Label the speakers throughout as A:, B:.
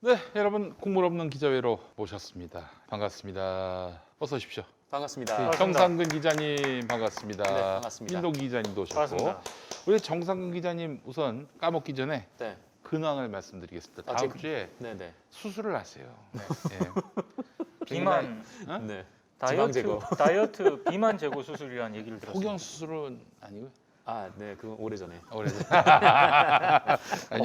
A: 네, 여러분 국물 없는 기자회로 모셨습니다. 반갑습니다. 어서 오십시오.
B: 반갑습니다.
A: 네, 정상근 기자님 반갑습니다.
B: 네, 반갑습니다.
A: 민동 기자님도 오셨고.
C: 반갑습니다.
A: 우리 정상근 기자님 우선 까먹기 전에
B: 네,
A: 근황을 말씀드리겠습니다. 다음
B: 지금-
A: 주에
B: 네.
A: 수술을 하세요. 네.
C: 비만
A: 어?
B: 네.
C: 다이어트
B: 제거.
C: 다이어트 비만 제거 수술이라는 얘기를 들었어요.
A: 폭경 수술은 아니고요.
B: 아, 네, 그건 오래전에.
A: 오래전.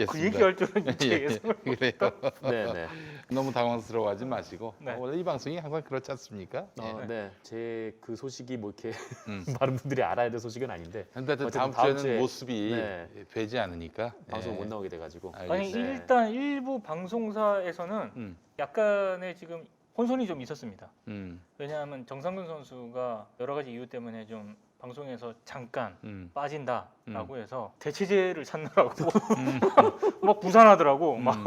C: 그 얘기할 줄은
A: 예,
C: 이제 예상을
A: 그래요.
B: 네.
A: 너무 당황스러워하지 마시고.
C: 네.
A: 원래 이 방송이 항상 그렇지 않습니까? 예.
B: 네. 제 그 소식이 뭐 이렇게
A: 음.
B: 많은 분들이 알아야 될 소식은 아닌데
A: 근데
B: 어쨌든
A: 다음
B: 다음
A: 주에는
B: 주에-
A: 모습이
B: 네.
A: 되지 않으니까
B: 방송
A: 예.
B: 못 나오게 돼가지고.
C: 아니
A: 알겠습니다.
B: 네.
C: 일단 일부 방송사에서는
A: 음,
C: 약간의 지금 혼선이 좀 있었습니다.
A: 음,
C: 왜냐하면 정상근 선수가 여러 가지 이유 때문에 좀 방송에서 잠깐 빠진다라고 해서 대체제를 찾느라고 막 부산하더라고. 막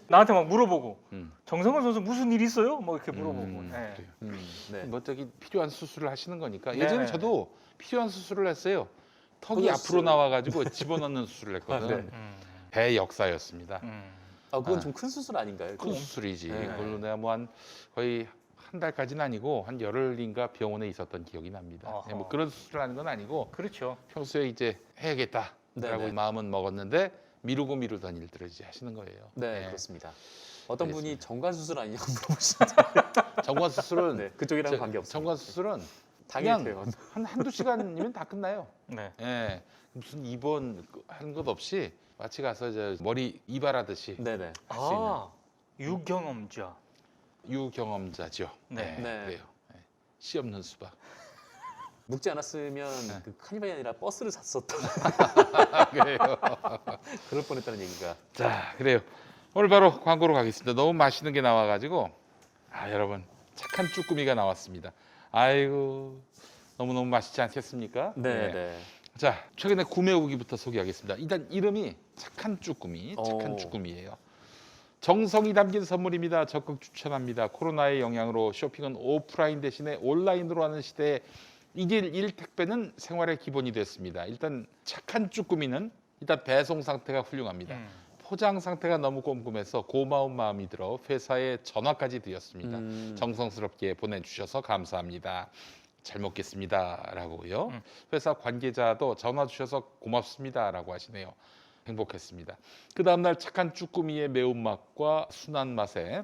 C: 나한테 막 물어보고 정상근 선수 무슨 일 있어요? 뭐 이렇게 물어보고. 네.
A: 그래요.
B: 네.
A: 뭐 저기 필요한 수술을 하시는 거니까
C: 네.
A: 예전에 저도 필요한 수술을 했어요. 턱이
B: 그거
A: 앞으로
B: 수술-
A: 나와가지고 집어넣는 수술을 했거든.
B: 아, 네.
A: 배 역사였습니다.
B: 아, 그건
A: 아.
B: 좀 큰 수술 아닌가요?
A: 큰 수술이지.
B: 네.
A: 그걸로 내가 뭐 한 거의 한 달까지는 아니고 한 열흘인가 병원에 있었던 기억이 납니다.
C: 어허.
A: 뭐 그런 수술을 하는 건 아니고
C: 그렇죠.
A: 평소에 이제 해야겠다라고
B: 네네.
A: 마음은 먹었는데 미루던 일들을 이제 하시는 거예요.
B: 네,
A: 네.
B: 그렇습니다. 어떤 분이
A: 알겠습니다.
B: 정관 수술 아니냐고 물어보시는데
A: 정관 수술은
B: 네, 그쪽이랑 관계 없어요.
A: 정관 수술은
B: 당연히
A: 그냥
B: 돼요.
A: 한두 시간이면 다 끝나요.
C: 네.
A: 예. 무슨 입원 하는 것 없이 마치 가서 이제 머리 이발하듯이
B: 네네.
A: 할 수 있는
C: 아 유경험자.
A: 유경험자죠.
C: 네.
B: 네.
A: 그래요. 예. 씨 없는 수박.
B: 묵지 않았으면 그 카니발이 아니라 버스를 샀었던
A: 그래요.
B: 그럴 뻔했다는 얘기가.
A: 자, 그래요. 오늘 바로 광고로 가겠습니다. 너무 맛있는 게 나와가지고 여러분 착한 쭈꾸미가 나왔습니다. 아이고 너무너무 맛있지 않겠습니까?
B: 네.
A: 예. 자, 최근에 구매 후기부터 소개하겠습니다. 일단 이름이 착한 쭈꾸미, 착한
B: 오.
A: 쭈꾸미예요. 정성이 담긴 선물입니다. 적극 추천합니다. 코로나의 영향으로 쇼핑은 오프라인 대신에 온라인으로 하는 시대에 1일 1택배는 생활의 기본이 됐습니다. 일단 착한 쭈꾸미는 일단 배송 상태가 훌륭합니다. 포장 상태가 너무 꼼꼼해서 고마운 마음이 들어 회사에 전화까지 드렸습니다. 정성스럽게 보내주셔서 감사합니다. 잘 먹겠습니다 라고요. 회사 관계자도 전화 주셔서 고맙습니다 라고 하시네요. 행복했습니다. 그 다음날 착한 쭈꾸미의 매운맛과 순한 맛에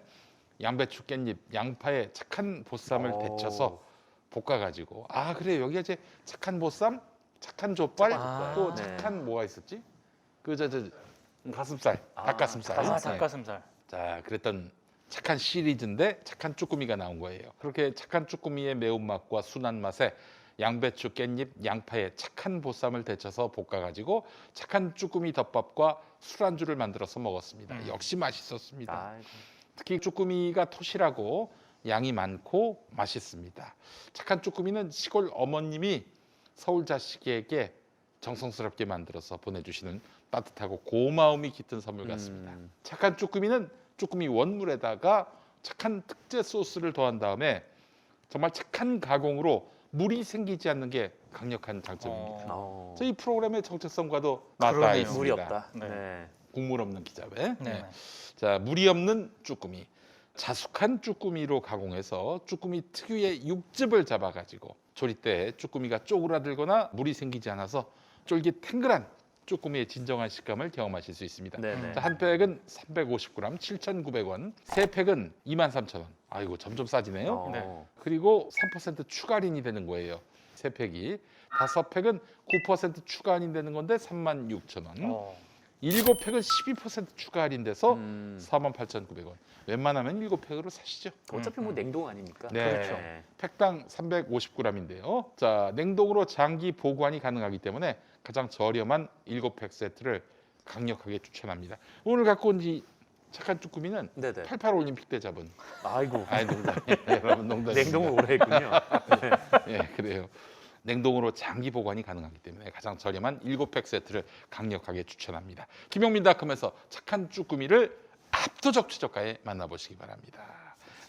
A: 양배추, 깻잎, 양파에 착한 보쌈을 데쳐서 볶아가지고 그래 여기가 이제 착한 보쌈, 착한 족발,
C: 족발.
A: 또
B: 네.
A: 착한 뭐가 있었지? 저 가슴살, 닭가슴살.
C: 아
A: 네.
C: 닭가슴살.
A: 자, 그랬던 착한 시리즈인데 착한 쭈꾸미가 나온 거예요. 그렇게 착한 쭈꾸미의 매운맛과 순한 맛에 양배추, 깻잎, 양파에 착한 보쌈을 데쳐서 볶아가지고 착한 쭈꾸미 덮밥과 술안주를 만들어서 먹었습니다. 역시 맛있었습니다.
B: 아이고.
A: 특히 쭈꾸미가 토실하고 양이 많고 맛있습니다. 착한 쭈꾸미는 시골 어머님이 서울 자식에게 정성스럽게 만들어서 보내주시는 따뜻하고 고마움이 깃든 선물 같습니다. 착한 쭈꾸미는 쭈꾸미 원물에다가 착한 특제 소스를 더한 다음에 정말 착한 가공으로 물이 생기지 않는 게 강력한 장점입니다. 저희 프로그램의 정체성과도 맞닿아
C: 그러네요.
A: 있습니다.
B: 물이 없다.
C: 네.
B: 네.
A: 국물 없는 기자회.
C: 네.
A: 자, 물이 없는 쭈꾸미. 자숙한 쭈꾸미로 가공해서 쭈꾸미 특유의 육즙을 잡아가지고 조리 때 쭈꾸미가 쪼그라들거나 물이 생기지 않아서 쫄깃탱글한 쭈꾸미의 진정한 식감을 경험하실 수 있습니다.
B: 네네.
A: 자, 한 팩은 350g 7,900원, 세 팩은 23,000원. 아이고 점점 싸지네요.
C: 네.
A: 그리고 3% 추가 할인이 되는 거예요. 세 팩이. 다섯 팩은 9% 추가 할인 되는 건데 36,000원. 일곱 팩은 12% 추가 할인돼서 48,900원. 웬만하면 일곱 팩으로 사시죠.
B: 어차피 뭐 냉동 아닙니까?
A: 네.
C: 그렇죠.
A: 팩당 350g인데요. 자, 냉동으로 장기 보관이 가능하기 때문에 가장 저렴한 7팩 세트를 강력하게 추천합니다. 오늘 갖고 온 이 착한 쭈꾸미는
B: 네네.
A: 88 올림픽 때 잡은.
B: 아이고.
A: 농담이에요. 여러분 농담입니다.
B: 냉동을 오래 했군요.
A: 예, 그래요. 냉동으로 장기 보관이 가능하기 때문에 가장 저렴한 7팩 세트를 강력하게 추천합니다. 김용민닷컴에서 착한 쭈꾸미를 압도적 최저가에 만나보시기 바랍니다.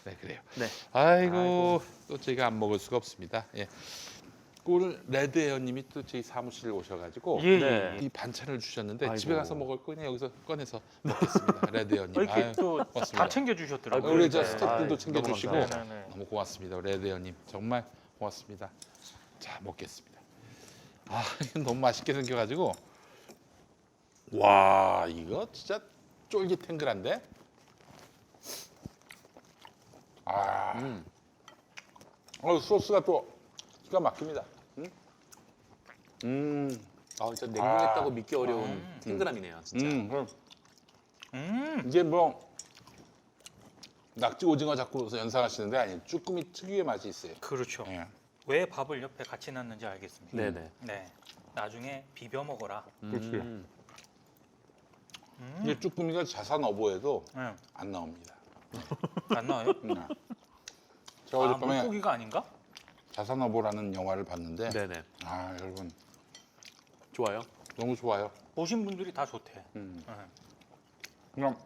A: 네, 그래요.
B: 네.
A: 아이고, 또 저희가 안 먹을 수가 없습니다. 예. 오늘 레드 에어님이 또 저희 사무실 오셔가지고
C: 예,
B: 네.
C: 예.
A: 이 반찬을 주셨는데
B: 아이고.
A: 집에 가서 먹을 거 그냥 여기서 꺼내서 먹겠습니다. 레드 에어님.
C: 이렇게
A: 아유,
C: 또
A: 고맙습니다.
C: 다 챙겨주셨더라고요.
A: 우리 저
B: 네.
A: 스태프들도
B: 아유,
A: 챙겨주시고
B: 너무
C: 감사합니다. 네, 네.
A: 너무 고맙습니다. 레드 에어님 정말 고맙습니다. 자 먹겠습니다. 아 이거 너무 맛있게 생겨가지고 와 이거 진짜 쫄깃탱글한데. 아
B: 음.
A: 소스가 또 기가 막힙니다.
B: 아, 진짜 냉동했다고
A: 아.
B: 믿기 어려운 탱글함이네요, 진짜.
A: 그럼
C: 음,
A: 이게 뭐 낙지 오징어 잡고 연상하시는데 아니 쭈꾸미 특유의 맛이 있어요.
C: 그렇죠.
A: 예.
C: 왜 밥을 옆에 같이 놨는지 알겠습니다.
B: 네네.
C: 네, 나중에 비벼 먹어라.
A: 그렇지.
C: 음.
A: 이게 쭈꾸미가 자산 어보에도
C: 네.
A: 안 나옵니다.
C: 안 나와요?
A: 제가
C: 아,
A: 어젯밤에
C: 물고기가 아닌가?
A: 자산 어보라는 영화를 봤는데
B: 네네.
A: 아 여러분
B: 좋아요.
A: 너무 좋아요.
C: 보신 분들이 다 좋대.
A: 음.
C: 네.
A: 그냥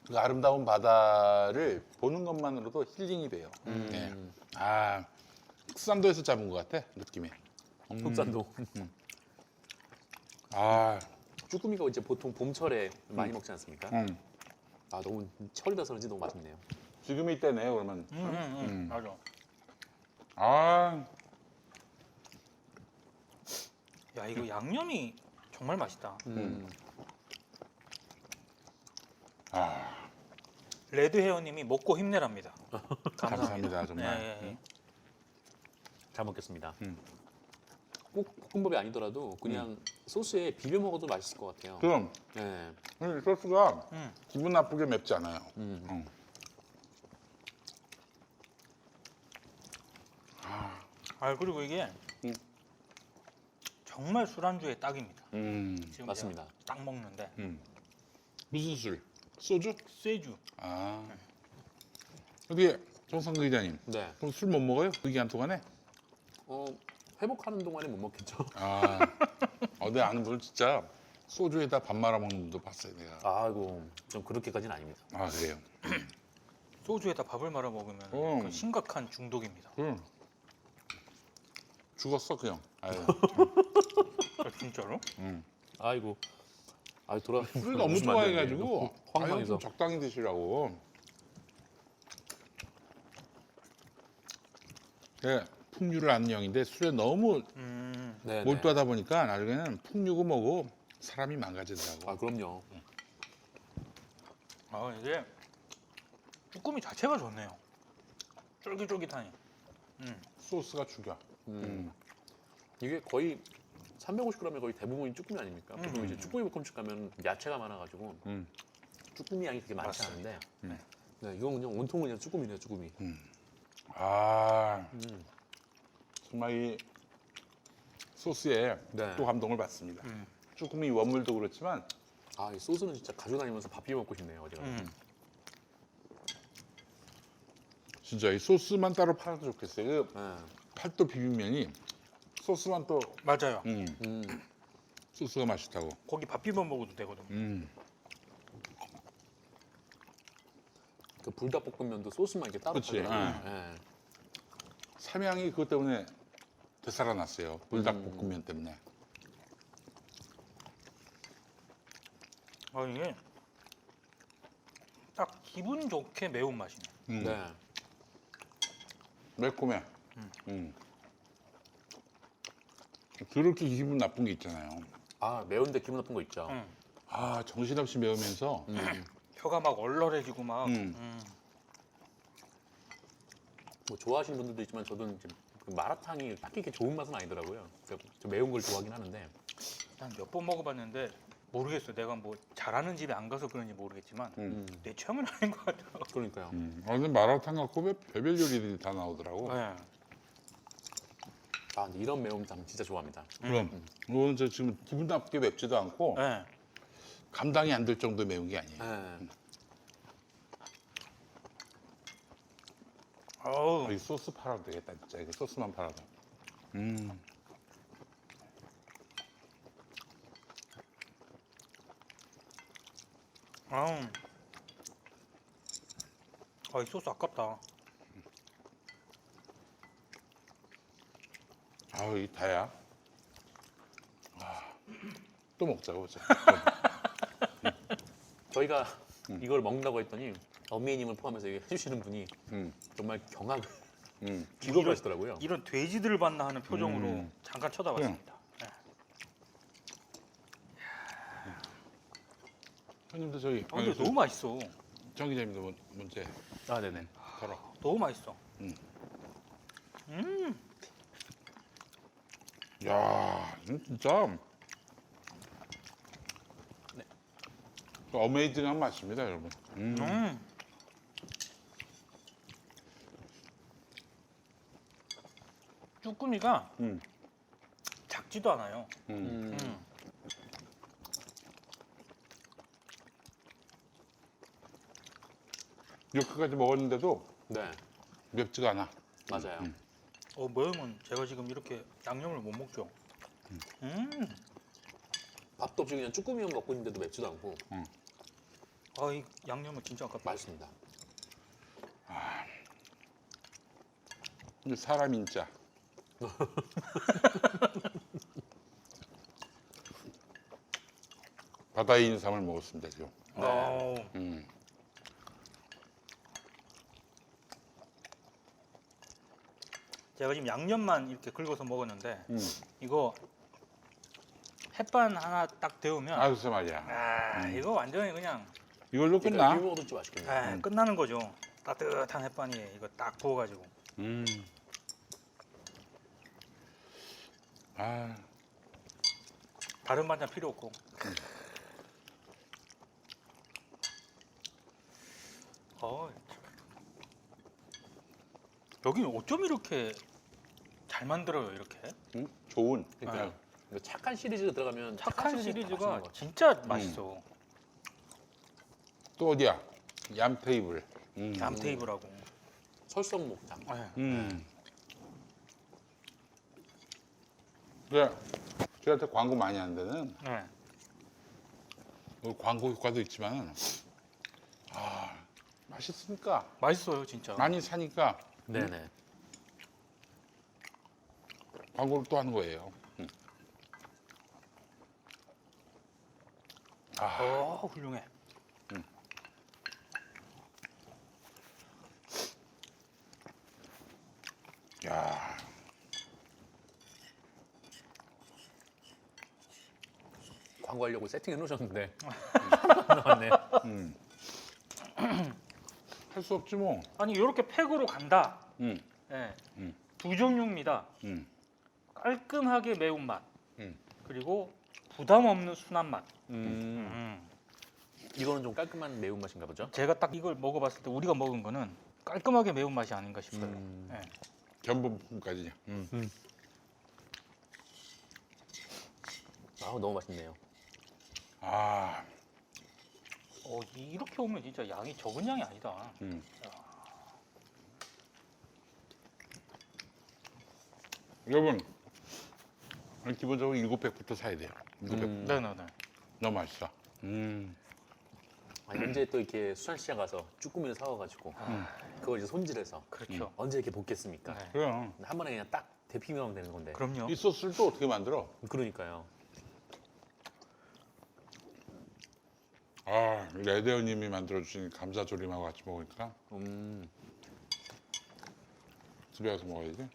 A: 그 아름다운 바다를 보는 것만으로도 힐링이 돼요. 네. 아 흑산도에서 잡은 것 같아 느낌이.
B: 흑산도.
A: 아,
B: 쭈꾸미가 이제 보통 봄철에 많이 먹지 않습니까? 아, 너무 철이라서 그런지 너무 맛있네요.
A: 지금 이때네요 그러면.
C: 맞아.
A: 아,
C: 야, 이거 양념이 정말 맛있다. 레드 헤어님이 먹고 힘내랍니다.
A: 감사합니다 정말.
C: 네, 네.
B: 잘 먹겠습니다. 꼭 볶음밥이 아니더라도 그냥 소스에 비벼 먹어도 맛있을 것 같아요.
A: 그럼
B: 네.
A: 이 소스가
C: 음.
A: 기분 나쁘게 맵지 않아요.
C: 아, 그리고 이게
A: 음.
C: 정말 술안주에 딱입니다. 지금
B: 맞습니다.
C: 제가 딱 먹는데
A: 무슨 술? 소주?
C: 쇠주.
A: 아. 어떻게 정상근 기자님?
B: 네.
A: 그럼 술 못 먹어요? 의기 한 동안에?
B: 회복하는 동안에 못 먹겠죠.
A: 아, 내 아는 분은 진짜 소주에다 밥 말아 먹는 분도 봤어요 내가.
B: 아이고, 좀 그렇게까지는 아닙니다.
A: 아 그래요.
C: 소주에다 밥을 말아 먹으면 그 심각한 중독입니다.
A: 죽었어 그 형. 아유,
C: 아, 진짜로?
B: 아이고. 아, 돌아.
A: 술 너무 좋아해가지고
B: 황당해서.
A: 좀 적당히 드시라고. 네, 풍류를 아는 형인데 술에 너무
B: 네.
A: 몰두하다 보니까 나중에는 풍류고 뭐고 사람이 망가진다고.
B: 아, 그럼요.
C: 아, 이게 쭈꾸미 자체가 좋네요. 쫄깃쫄깃하니.
A: 소스가 죽여.
B: 이게 거의 350g에 거의 대부분이 쭈꾸미 아닙니까? 보통 이제 쭈꾸미 볶음집 가면 야채가 많아가지고 쭈꾸미 양이 되게 많지
C: 맞습니다.
B: 않은데 네, 이건 그냥 온통 그냥 쭈꾸미네요, 쭈꾸미.
A: 아, 정말 이 소스에
B: 네.
A: 또 감동을 받습니다. 쭈꾸미 원물도 그렇지만
B: 아, 이 소스는 진짜 가져다니면서 밥 비벼 먹고 싶네요, 어제가.
A: 진짜 이 소스만 따로 팔아도 좋겠어요. 그
B: 네.
A: 팔도 비빔면이 소스만 또
C: 맞아요.
A: 소스가 맛있다고.
C: 거기 밥 비벼 먹어도 되거든요.
B: 그 불닭볶음면도 소스만 이렇게 따로
A: 그치,
B: 팔잖아요. 네.
A: 삼양이 그것 때문에 되살아났어요. 불닭볶음면 때문에.
C: 아, 이게 딱 기분 좋게 매운 맛이네.
B: 네.
A: 매콤해. 그렇게 기분 나쁜 게 있잖아요.
B: 아, 매운데 기분 나쁜 거 있죠.
A: 아 정신없이 매우면서
C: 혀가 막 얼얼해지고 막.
B: 뭐 좋아하시는 분들도 있지만 저는 이제 그 마라탕이 딱히 이렇게 좋은 맛은 아니더라고요. 그러니까 좀 매운 걸 좋아하긴 하는데.
C: 난 몇 번 먹어봤는데 모르겠어. 내가 뭐 잘하는 집에 안 가서 그런지 모르겠지만 내 취향은 아닌 것 같더라고.
B: 그러니까요.
A: 근데 마라탕 갖고 별별 요리들이 다 나오더라고.
C: 네.
B: 아, 근데 이런 매운탕 진짜 좋아합니다.
A: 그럼 이거는 저 지금 기분 나쁘게 맵지도 않고
C: 네.
A: 감당이 안 될 정도 매운 게 아니에요.
B: 네.
C: 어우,
A: 이 소스 팔아도 되겠다 진짜. 이거 소스만 팔아도.
C: 아우. 아, 이 소스 아깝다.
A: 아우 이 다야. 또 먹자고 자.
B: 저희가 이걸 먹는다고 했더니 어미님을 포함해서 이게 해주시는 분이 정말 경악을 기겁을 하시더라고요.
C: 이런 돼지들을 봤나 하는 표정으로 잠깐 쳐다봤습니다. 네.
A: 형님도 저기.
C: 근데 너무 맛있어.
A: 정 기자님도 문제
B: 아 네네.
A: 털어.
C: 너무 맛있어.
A: 야, 진짜
B: 네.
A: 어메이징한 맛입니다, 여러분.
C: 쭈꾸미가
A: 음.
C: 작지도 않아요.
A: 이렇게까지 먹었는데도
B: 네
A: 맵지가 않아.
B: 맞아요.
C: 매우면 제가 지금 이렇게 양념을 못 먹죠.
B: 밥도 없이 그냥 쭈꾸미만 먹고 있는데도 맵지도 않고
C: 이 양념은 진짜 아깝다.
B: 맛있습니다.
A: 근데 사람 인자. 바다의 인삼을 먹었습니다 지금. 음.
C: 제가 지금 양념만 이렇게 긁어서 먹었는데 이거 햇반 하나 딱 데우면
A: 아 글쎄 말이야.
C: 이거 완전히 그냥
A: 이걸로
B: 그러니까
A: 끝나?
B: 비벼 먹어도 진짜 맛있겠네요.
C: 끝나는 거죠. 따뜻한 햇반이 이거 딱 부어가지고.
A: 아,
C: 다른 반찬 필요 없고. 여기는 어쩜 이렇게 잘 만들어요, 이렇게?
A: 좋은.
B: 그러니까 이거 착한 시리즈가 들어가면
C: 착한
B: 시리즈가
C: 시리즈가
B: 맛있는 것 같아요.
C: 진짜 맛있어.
A: 또 어디야? 얌 테이블.
C: 얌 테이블하고.
B: 설성 목장.
A: 그래, 저한테 광고 많이 하는 데는
C: 네.
A: 뭐 광고 효과도 있지만 맛있으니까
C: 맛있어요, 진짜.
A: 많이 사니까
B: 네네.
A: 광고를 또 하는 거예요.
C: 훌륭해.
A: 야,
B: 광고하려고 세팅해 놓으셨는데 안 나왔네.
A: 할 수 없지 뭐.
C: 아니 이렇게 팩으로 간다.
A: 음.
C: 네. 두 종류입니다.
A: 음.
C: 깔끔하게 매운맛
A: 음.
C: 그리고 부담 없는 순한 맛.
B: 이거는 좀 깔끔한 매운맛인가 보죠?
C: 제가 딱 이걸 먹어봤을 때 우리가 먹은 거는 깔끔하게 매운맛이 아닌가 싶어요. 네.
A: 전분 부분까지.
B: 너무 맛있네요.
A: 아,
C: 이렇게 오면 진짜 양이 적은 양이 아니다.
A: 여러분 기본적으로 700부터 사야 돼요. 700.
C: 네네네.
A: 너무 맛있어.
B: 언제 또 이렇게 수산시장 가서 쭈꾸미를 사와가지고 그걸 이제 손질해서
C: 그렇죠.
B: 언제 이렇게 볶겠습니까?
C: 네.
A: 그럼
B: 한 번에 그냥 딱 데피면 되는 건데.
C: 그럼요.
A: 이 소스를 또 어떻게 만들어?
B: 그러니까요.
A: 레데오님이 만들어주신 감자조림하고 같이 먹으니까 집에 가서 먹어야지.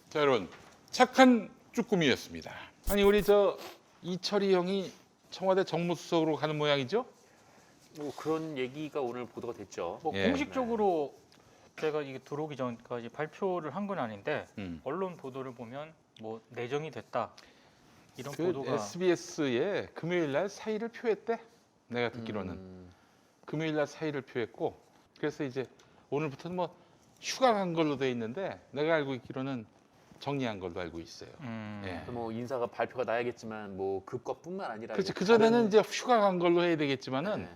A: 자, 여러분 착한 쭈꾸미였습니다. 아니 우리 이철이 형이 청와대 정무수석으로 가는 모양이죠?
B: 뭐 그런 얘기가 오늘 보도가 됐죠.
A: 예.
C: 공식적으로 제가 이게 들어오기 전까지 발표를 한 건 아닌데 언론 보도를 보면 뭐 내정이 됐다 이런 보도가
A: SBS에 금요일 날 사의를 표했대. 내가 듣기로는 금요일 날 사의를 표했고 그래서 이제 오늘부터는 뭐 휴가 간 걸로 돼 있는데 내가 알고 있기로는 정리한 걸로 알고 있어요. 예.
B: 뭐 인사가 발표가 나야겠지만 뭐 그것뿐만 아니라
A: 그렇지.
B: 이제
A: 그 전에는
B: 다른-
A: 이제 휴가 간 걸로 해야 되겠지만은
B: 네.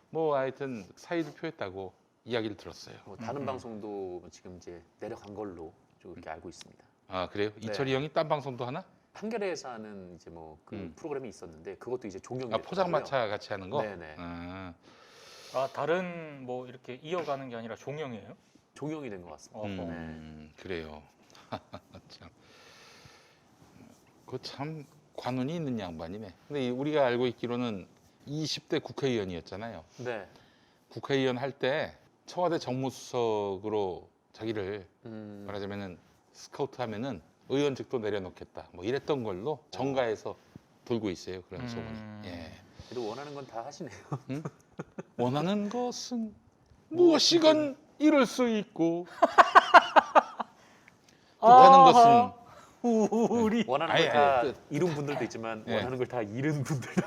A: 뭐 하여튼 사의를 표했다고 이야기를 들었어요.
B: 뭐 다른 방송도 지금 이제 내려간 걸로 좀 이렇게 알고 있습니다.
A: 아 그래요?
B: 네.
A: 이철이 형이 딴 방송도 하나?
B: 한겨레에서 하는 이제 뭐 그 프로그램이 있었는데 그것도 이제 종영이
A: 아
B: 됐더라고요.
A: 포장마차 같이 하는 거?
B: 네네.
A: 아,
C: 다른 뭐 이렇게 이어가는 게 아니라 종영이에요?
B: 종영이 된 것 같습니다.
A: 그래요. 참. 그 참 관운이 있는 양반이네. 근데 우리가 알고 있기로는 20대 국회의원이었잖아요.
B: 네.
A: 국회의원 할 때 청와대 정무수석으로 자기를
B: 음,
A: 말하자면은 스카우트 하면은 의원직도 내려놓겠다. 뭐 이랬던 걸로 정가에서 돌고 있어요. 그런 소문이. 예.
B: 그래도 원하는 건 다 하시네요.
A: 원하는 것은 무엇이건 이룰 수 있고 뜻하는 것은
C: 우리
B: 원하는
A: 아예,
B: 걸 다
A: 아예,
B: 이룬 분들도 있지만
A: 예.
B: 원하는 걸 다 잃은 분들도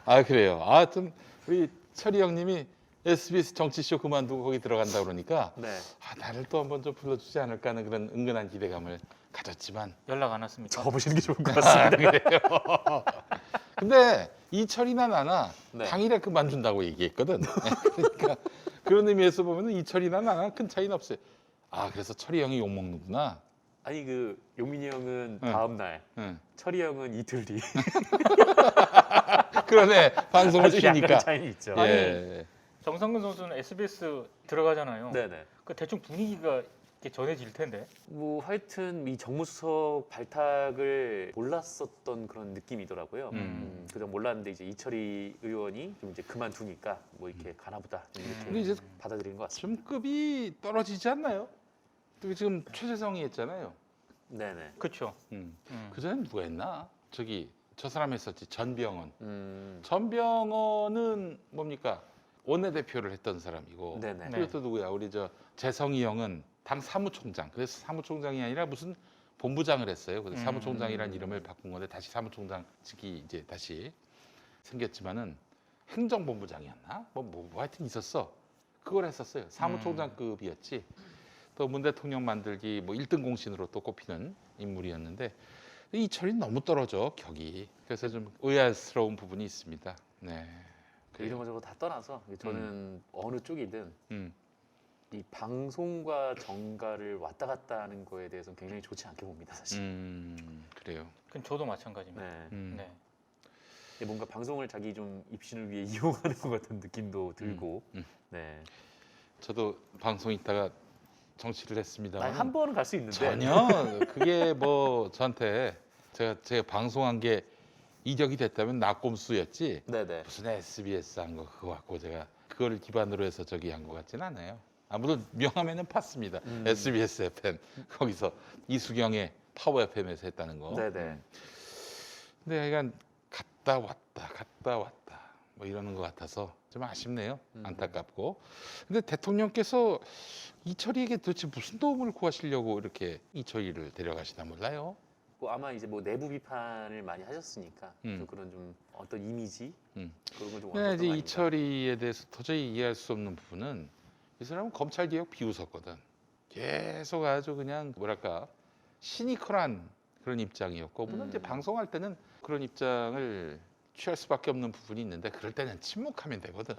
A: 아 그래요. 좀 우리 철이 형님이 SBS 정치쇼 그만두고 거기 들어간다 그러니까
B: 네.
A: 나를 또 한번 좀 불러주지 않을까 하는 그런 은근한 기대감을 가졌지만
C: 연락 안 왔습니까?
B: 접으시는 게 좋을 것 같습니다.
A: 그래요. 근데 이철이나 나나
B: 네.
A: 당일에 그만둔다고 얘기했거든. 그러니까 그런 의미에서 보면은 이철이나 나나 큰 차이는 없어요. 그래서 철이 형이 욕 먹는구나.
B: 아니 그 용민이 형은
A: 응.
B: 다음 날,
A: 응.
B: 철이 형은 이틀 뒤.
A: 그러네. 방송을
B: 아주 약간
A: 쉬니까.
B: 차이는 있죠.
A: 예.
C: 정성근 선수는 SBS 들어가잖아요.
B: 네네.
C: 그 대충 분위기가 이렇게 전해질 텐데.
B: 뭐 하여튼 이 정무수석 발탁을 몰랐었던 그런 느낌이더라고요. 그저 몰랐는데 이제 이철이 의원이 좀 이제 그만두니까 뭐 이렇게 가나보다 이렇게
A: 근데 이제
B: 받아들인 것 같습니다.
A: 좀 급이 떨어지지 않나요? 또 지금 최재성이 했잖아요.
B: 네네.
C: 그렇죠.
A: 그 전에 누가 했나? 저 사람 했었지. 전병헌.
B: 음,
A: 전병헌은 뭡니까? 원내대표를 했던 사람이고.
B: 네네.
C: 네.
A: 그리고 또 누구야? 우리 저 재성이 형은 당 사무총장. 그래서 사무총장이 아니라 무슨 본부장을 했어요. 그래서 사무총장이라는 이름을 바꾼 건데 다시 사무총장직이 이제 다시 생겼지만은 행정본부장이었나? 뭐 하여튼 있었어. 그걸 했었어요. 사무총장급이었지. 또 문 대통령 만들기 뭐 1등 공신으로 또 꼽히는 인물이었는데 이철이 너무 떨어져 격이. 그래서 좀 의아스러운 부분이 있습니다. 네.
B: 이런 거 저거 다 떠나서 저는 어느 쪽이든
A: 음.
B: 이 방송과 정가를 왔다 갔다 하는 거에 대해서는 굉장히 좋지 않게 봅니다, 사실.
A: 그래요.
C: 그건 저도 마찬가지입니다.
B: 네.
C: 네.
B: 이게 뭔가 방송을 자기 좀 입신을 위해 이용하는 것 같은 느낌도 들고. 네.
A: 저도 방송 있다가 정치를 했습니다.
B: 아니, 한 번은 갈 수 있는데.
A: 전혀 그게 뭐 저한테 제가 방송한 게 이적이 됐다면 낙곰수였지
B: 네네.
A: 무슨 SBS 한 거 그거 갖고 제가 그거를 기반으로 해서 저기 한 것 같지는 않아요. 물론 명함에는 팠습니다. SBS FM 거기서 이수경의 파워 FM에서 했다는 거.
B: 네네.
A: 근데 약간 갔다 왔다 뭐 이러는 것 같아서 좀 아쉽네요. 안타깝고. 근데 대통령께서 이철이에게 도대체 무슨 도움을 구하시려고 이렇게 이철이를 데려가시나 몰라요.
B: 뭐 아마 이제 뭐 내부 비판을 많이 하셨으니까 또 그런 좀 어떤 이미지 그런 걸좀
A: 근데 이제 이철이에 대해서 도저히 이해할 수 없는 부분은 이 사람은 검찰 개혁 비웃었거든. 계속 아주 그냥 뭐랄까 시니컬한 그런 입장이었고 물론 이제 방송할 때는 그런 입장을 취할 수밖에 없는 부분이 있는데 그럴 때는 침묵하면 되거든.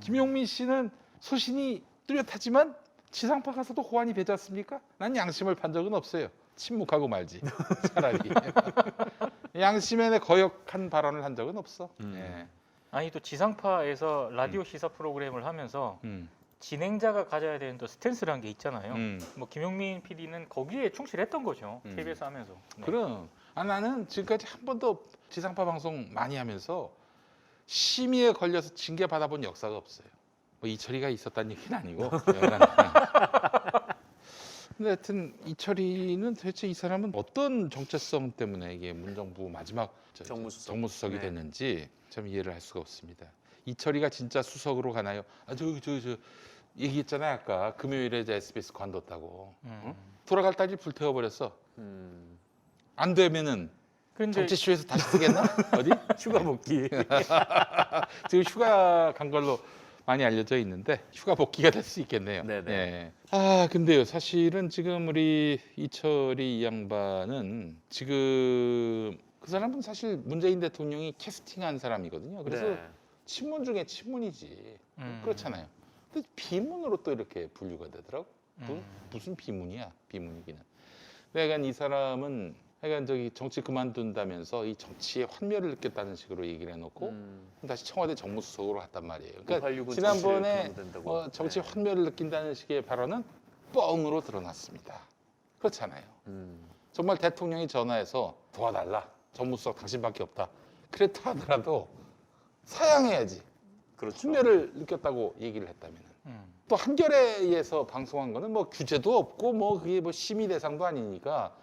A: 김용민 씨는 소신이 뚜렷하지만 지상파 가서도 호환이 되지 않습니까? 난 양심을 판 적은 없어요. 침묵하고 말지 차라리. 양심에 거역한 발언을 한 적은 없어. 예.
C: 아니 또 지상파에서 라디오 시사 프로그램을 하면서 진행자가 가져야 되는 또 스탠스라는 게 있잖아요. 뭐 김용민 PD는 거기에 충실했던 거죠. KBS 하면서. 네.
A: 그럼 나는 지금까지 한 번도 지상파 방송 많이 하면서 심의에 걸려서 징계 받아본 역사가 없어요. 뭐 이철이가 있었다는 얘기는 아니고. 근데 하여튼 이철이는 도대체 이 사람은 어떤 정체성 때문에 이게 문정부 마지막 정무수석이
B: 네.
A: 됐는지 참 이해를 할 수가 없습니다. 이철이가 진짜 수석으로 가나요? 저 얘기했잖아요 아까 금요일에 이제 SBS 관뒀다고. 응? 돌아갈 딸이 불태워 버렸어. 안 되면은
C: 근데
A: 정치쇼에서 다시 쓰겠나? 어디?
B: 휴가 복귀.
A: 지금 휴가 간 걸로 많이 알려져 있는데 휴가 복귀가 될 수 있겠네요.
B: 네네.
A: 예. 근데요 사실은 지금 우리 이철이 이 양반은 지금 그 사람은 사실 문재인 대통령이 캐스팅한 사람이거든요. 그래서
B: 네.
A: 친문 중에 친문이지. 그렇잖아요. 근데 비문으로 또 이렇게 분류가 되더라고. 무슨 비문이야? 비문이기는. 근데 약간 이 사람은 하여간 저기 정치 그만둔다면서 이 정치의 환멸을 느꼈다는 식으로 얘기를 해놓고 다시 청와대 정무수석으로 갔단 말이에요. 그러니까
B: 586은
A: 지난번에
B: 정치를 그만둔다고.
A: 정치
B: 네.
A: 환멸을 느낀다는 식의 발언은 뻥으로 드러났습니다. 그렇잖아요. 정말 대통령이 전화해서 도와달라. 정무수석 당신밖에 없다. 그랬다 하더라도 사양해야지.
B: 그렇죠.
A: 환멸을 느꼈다고 얘기를 했다면. 또 한겨레에서 방송한 거는 뭐 규제도 없고 뭐 그게 뭐 심의 대상도 아니니까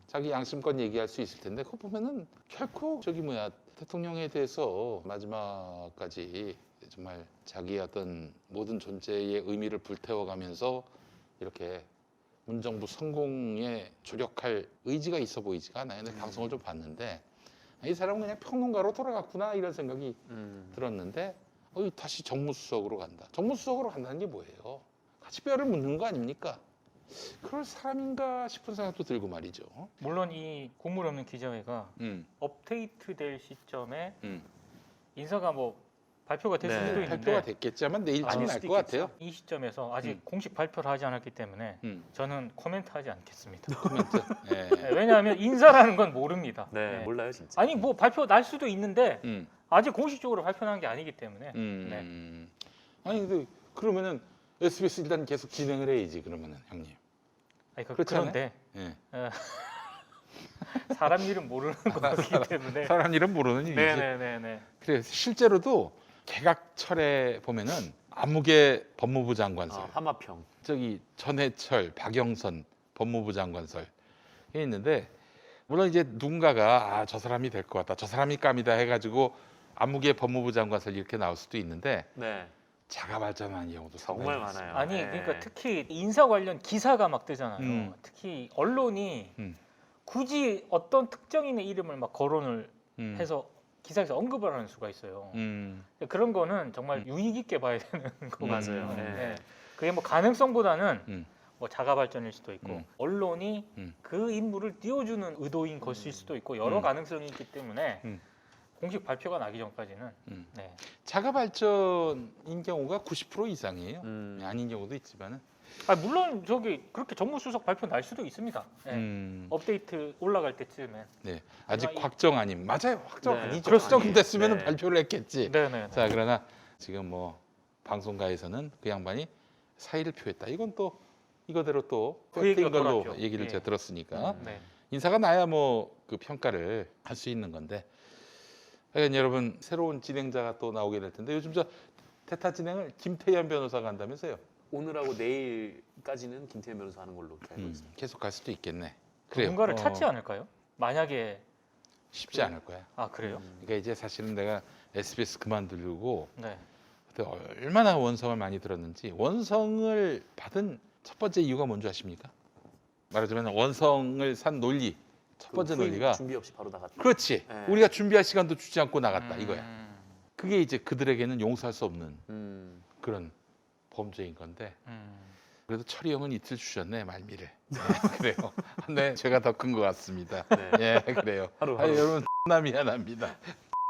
A: 자기 양심껏 얘기할 수 있을 텐데 그거 보면은 결코 저기 뭐야 대통령에 대해서 마지막까지 정말 자기의 어떤 모든 존재의 의미를 불태워가면서 이렇게 문정부 성공에 조력할 의지가 있어 보이지가 않아요. 근데 방송을 좀 봤는데 이 사람은 그냥 평론가로 돌아갔구나 이런 생각이 들었는데 다시 정무수석으로 간다. 정무수석으로 간다는 게 뭐예요? 같이 뼈를 묻는 거 아닙니까? 그럴 사람인가 싶은 생각도 들고 말이죠.
C: 물론 이 국물 없는 기자회가 업데이트될 시점에 인사가 뭐 발표가 됐을
B: 네.
C: 수도 있는데
A: 발표가 됐겠지만 내일쯤
B: 아닐
A: 날
B: 수도
A: 것 같아요.
C: 이 시점에서 아직 공식 발표를 하지 않았기 때문에 저는 코멘트하지 않겠습니다.
A: 코멘트. 예.
C: 네, 왜냐하면 인사라는 건 모릅니다.
B: 네,
C: 네.
B: 몰라요 진짜.
C: 아니 뭐 발표 날 수도 있는데
A: 음.
C: 아직 공식적으로 발표한 게 아니기 때문에
A: 아니 근데 그러면은 SBS 일단 계속 진행을 해야지 그러면은 형님.
C: 아니
A: 그렇지 않아요?
C: 그런데
A: 예.
C: 사람 이름 모르는 거기 때문에
A: 사람 이름 모르는 일이지.
C: 네네네네.
A: 그래 실제로도 개각철에 보면은 안무개 법무부 장관설,
B: 하마평.
A: 저기 전해철, 박영선 법무부 장관설 이 있는데 물론 이제 누군가가 저 사람이 될 것 같다, 저 사람이 감이다 해가지고 안무개 법무부 장관설 이렇게 나올 수도 있는데
B: 네,
A: 자가 발전하는 경우도
B: 정말
A: 상당히
B: 많아요.
C: 아니
B: 네.
C: 그러니까 특히 인사 관련 기사가 막 뜨잖아요. 특히 언론이
A: 음.
C: 굳이 어떤 특정인의 이름을 막 거론을
A: 많습니다.
C: 해서 기사에서 언급을 하는 수가 있어요.
A: 음.
C: 그런 거는 정말 유익 있게 봐야 되는 거거든요.
B: 맞아요. 네.
C: 네. 그게 뭐 가능성보다는
A: 음.
C: 뭐 자가 발전일 수도 있고 언론이
A: 음.
C: 그 인물을 띄워주는 의도인 것일 수도 있고 여러 가능성이 있기 때문에
A: 음.
C: 공식 발표가 나기 전까지는 네.
A: 자가 발전인 경우가 90% 이상이에요.
B: 음.
A: 아닌 경우도 있지만은.
C: 물론 저기 그렇게 정무수석 발표 날 수도 있습니다. 네. 업데이트 올라갈 때쯤에.
A: 네, 아직
C: 이-
A: 확정 아님. 맞아요, 확정
B: 네,
A: 아니죠.
B: 그렇죠.
A: 확정 됐으면
B: 네.
A: 발표를 했겠지.
C: 네네.
A: 자, 그러나 지금 뭐 방송가에서는 그 양반이 사의를 표했다. 이건 또 이거대로 또
C: 그 얘기가
A: 팩트인 걸로
C: 돌았죠.
A: 얘기를
C: 예.
A: 제가 들었으니까
C: 네.
A: 인사가 나야 뭐 그 평가를 할 수 있는 건데. 하여간 여러분 새로운 진행자가 또 나오게 될 텐데 요즘 저 테타 진행을 김태현 변호사가 한다면서요?
B: 오늘하고 내일까지는 김태현 변호사 하는 걸로 이렇게 알고 있습니다.
A: 계속 갈 수도 있겠네. 그래요.
C: 뭔가를 찾지 않을까요? 만약에
A: 쉽지 않을 거야.
C: 그래요?
A: 그러니까 이제 사실은 내가 SBS 그만두려고
C: 네.
A: 그때 얼마나 원성을 많이 들었는지 원성을 받은 첫 번째 이유가 뭔지 아십니까? 말하자면 원성을 산 논리 첫 번째
B: 후임
A: 논리가
B: 준비 없이 바로 나갔다.
A: 그렇지
B: 네.
A: 우리가 준비할 시간도 주지 않고 나갔다 이거야.
C: 음.
A: 그게 이제 그들에게는 용서할 수 없는 그런 범죄인 건데
C: 음.
A: 그래도 철이 형은 이틀 주셨네 말미를. 네, 그래요. 네 제가 더 큰 것 같습니다.
B: 네.
A: 예 그래요.
B: 하루.
A: 여러분 나 미안합니다.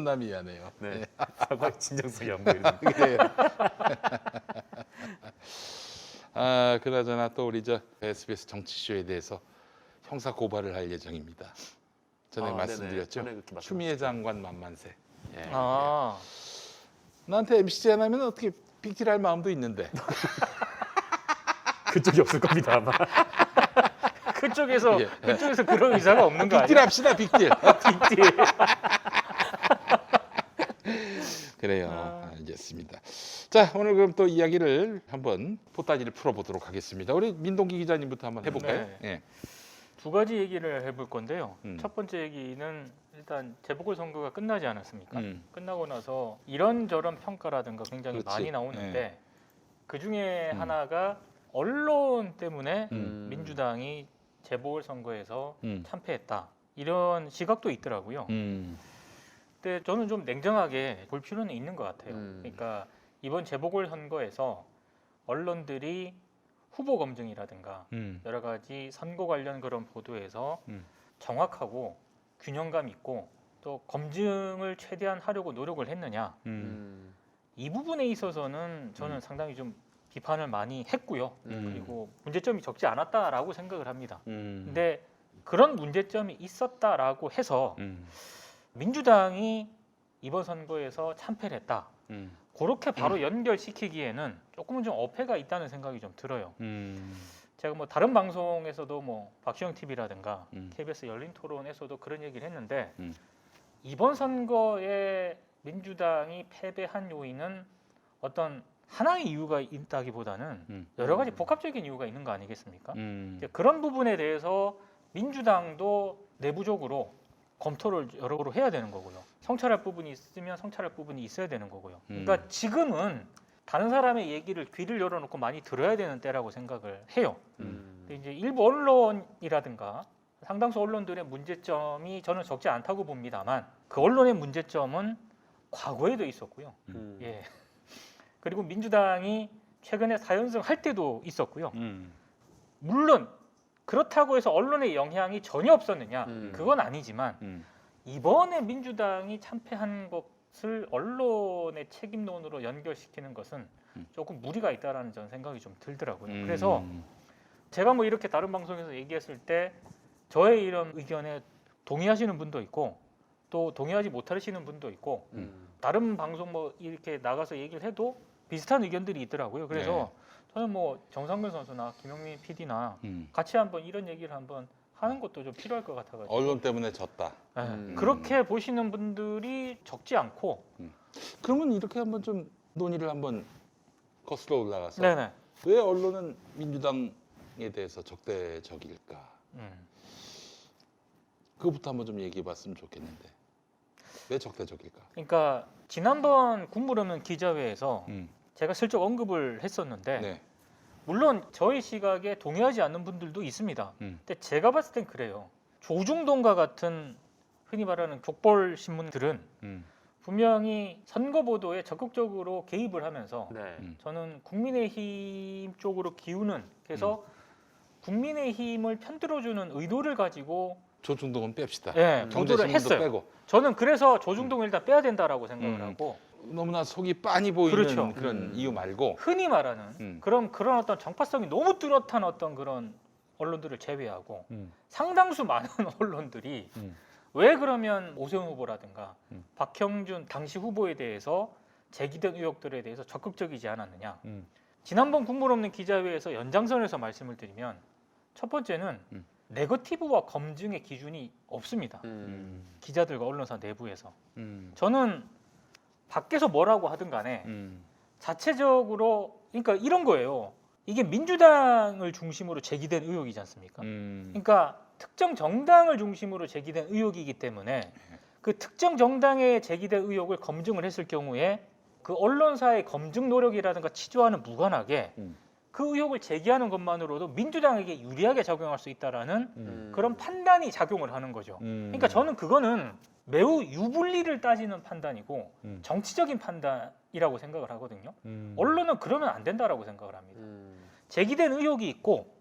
A: 나 미안해요.
B: 네. 사과 진정성이 안 보이는.
A: 그래요. 그나저나 또 우리 저 SBS 정치쇼에 대해서 형사 고발을 할 예정입니다. 전에 말씀드렸죠.
B: 전에 그렇게
A: 추미애 장관 만만세. 예. 나한테 MC 제안하면 어떻게 빅딜할 마음도 있는데.
B: 그쪽이 없을 겁니다 아마.
C: 그쪽에서
A: 예.
C: 그쪽에서 그런 의사가 없는 거
A: 빅딜
C: 아니에요?
A: 합시다 빅딜.
C: 빅딜.
A: 그래요. 알겠습니다. 자 오늘 그럼 또 이야기를 한번 포따지를 풀어보도록 하겠습니다. 우리 민동기 기자님부터 한번 해볼까요?
C: 네.
A: 예.
C: 두 가지 얘기를 해볼 건데요.
A: 음.
C: 첫 번째 얘기는 일단 재보궐 선거가 끝나지 않았습니까?
A: 음.
C: 끝나고 나서 이런저런 평가라든가 굉장히
A: 그렇지.
C: 많이 나오는데
A: 네.
C: 그 중에
A: 음.
C: 하나가 언론 때문에
B: 민주당이
C: 민주당이 재보궐 선거에서
A: 음.
C: 참패했다 이런 시각도 있더라고요. 근데 저는 좀 냉정하게 볼 필요는 있는 것 같아요. 그러니까 이번 재보궐 선거에서 언론들이 후보 검증이라든가 여러 가지 선거 관련 그런 보도에서 정확하고 균형감 있고 또 검증을 최대한 하려고 노력을 했느냐 이 부분에 있어서는 저는 상당히 좀 비판을 많이 했고요. 그리고 문제점이 적지 않았다라고 생각을 합니다. 근데 그런 문제점이 있었다라고 해서 민주당이 이번 선거에서 참패를 했다. 그렇게 바로 연결시키기에는 조금은 좀 어폐가 있다는 생각이 좀 들어요. 제가 뭐 다른 방송에서도 뭐 박시영 TV라든가 KBS 열린 토론에서도 그런 얘기를 했는데 이번 선거에 민주당이 패배한 요인은 어떤 하나의 이유가 있다기보다는 여러 가지 복합적인 이유가 있는 거 아니겠습니까? 이제 그런 부분에 대해서 민주당도 내부적으로 검토를 여러모로 해야 되는 거고요. 성찰할 부분이 있으면 성찰할 부분이 있어야 되는 거고요. 그러니까 지금은 다른 사람의 얘기를 귀를 열어놓고 많이 들어야 되는 때라고 생각을 해요. 근데 이제 일부 언론이라든가 상당수 언론들의 문제점이 저는 적지 않다고 봅니다만 그 언론의 문제점은 과거에도 있었고요. 예. 그리고 민주당이 최근에 4연승 할 때도 있었고요. 물론 그렇다고 해서 언론의 영향이 전혀 없었느냐? 그건 아니지만 이번에 민주당이 참패한 것을 언론의 책임론으로 연결시키는 것은 조금 무리가 있다라는 저는 생각이 좀 들더라고요. 그래서 제가 뭐 이렇게 다른 방송에서 얘기했을 때 저의 이런 의견에 동의하시는 분도 있고 또 동의하지 못하시는 분도 있고 다른 방송 뭐 이렇게 나가서 얘기를 해도 비슷한 의견들이 있더라고요. 그래서 저는 뭐 정상근 선수나 김영민 PD나 같이 한번 이런 얘기를 한번 하는 것도 좀 필요할 것 같아가지고
A: 언론 때문에 졌다.
C: 그렇게 보시는 분들이 적지 않고
A: 그러면 이렇게 한번 좀 논의를 한번 거슬러 올라가서
C: 네네.
A: 왜 언론은 민주당에 대해서 적대적일까? 그것부터 한번 좀 얘기해봤으면 좋겠는데 왜 적대적일까?
C: 그러니까 지난번 국물 없는 기자회에서 제가 슬쩍 언급을 했었는데
A: 네.
C: 물론 저희 시각에 동의하지 않는 분들도 있습니다. 근데 제가 봤을 땐 그래요. 조중동과 같은 흔히 말하는 족벌 신문들은 분명히 선거 보도에 적극적으로 개입을 하면서
B: 네.
C: 저는 국민의힘 쪽으로 기우는 그래서 국민의힘을 편들어주는 의도를 가지고
A: 조중동은 뺍시다.
C: 예,
A: 경제
C: 보도를
A: 신문도
C: 했어요.
A: 빼고
C: 저는 그래서 조중동을 일단 빼야 된다라고 생각을 하고
A: 너무나 속이 빤히 보이는
C: 그렇죠.
A: 그런 이유 말고
C: 흔히 말하는 그런 어떤 정파성이 너무 뚜렷한 어떤 그런 언론들을 제외하고 상당수 많은 언론들이 왜 그러면 오세훈 후보라든가 박형준 당시 후보에 대해서 제기된 의혹들에 대해서 적극적이지 않았느냐. 지난번 국물 없는 기자회에서 연장선에서 말씀을 드리면 첫 번째는 네거티브와 검증의 기준이 없습니다. 기자들과 언론사 내부에서. 저는 밖에서 뭐라고 하든 간에 자체적으로 그러니까 이런 거예요. 이게 민주당을 중심으로 제기된 의혹이지 않습니까? 그러니까 특정 정당을 중심으로 제기된 의혹이기 때문에 그 특정 정당에 제기된 의혹을 검증을 했을 경우에 그 언론사의 검증 노력이라든가 치조와는 무관하게 그 의혹을 제기하는 것만으로도 민주당에게 유리하게 작용할 수 있다라는 그런 판단이 작용을 하는 거죠. 그러니까 저는 그거는 매우 유불리를 따지는 판단이고 정치적인 판단이라고 생각을 하거든요. 언론은 그러면 안 된다라고 생각을 합니다. 제기된 의혹이 있고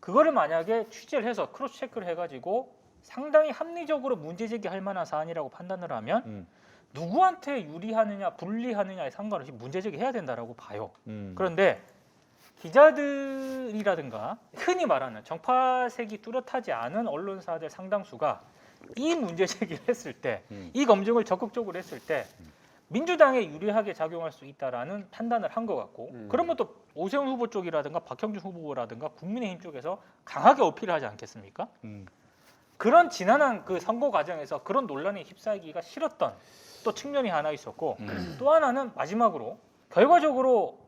C: 그거를 만약에 취재를 해서 크로스 체크를 해가지고 상당히 합리적으로 문제 제기할 만한 사안이라고 판단을 하면 누구한테 유리하느냐 불리하느냐에 상관없이 문제 제기해야 된다라고 봐요. 그런데 기자들이라든가 흔히 말하는 정파색이 뚜렷하지 않은 언론사들 상당수가 이 문제 제기를 했을 때, 이 검증을 적극적으로 했을 때 민주당에 유리하게 작용할 수 있다라는 판단을 한 것 같고, 그러면 또 오세훈 후보 쪽이라든가 박형준 후보라든가 국민의힘 쪽에서 강하게 어필을 하지 않겠습니까? 그런 지난한 그 선거 과정에서 그런 논란에 휩싸이기가 싫었던 또 측면이 하나 있었고, 또 하나는 마지막으로 결과적으로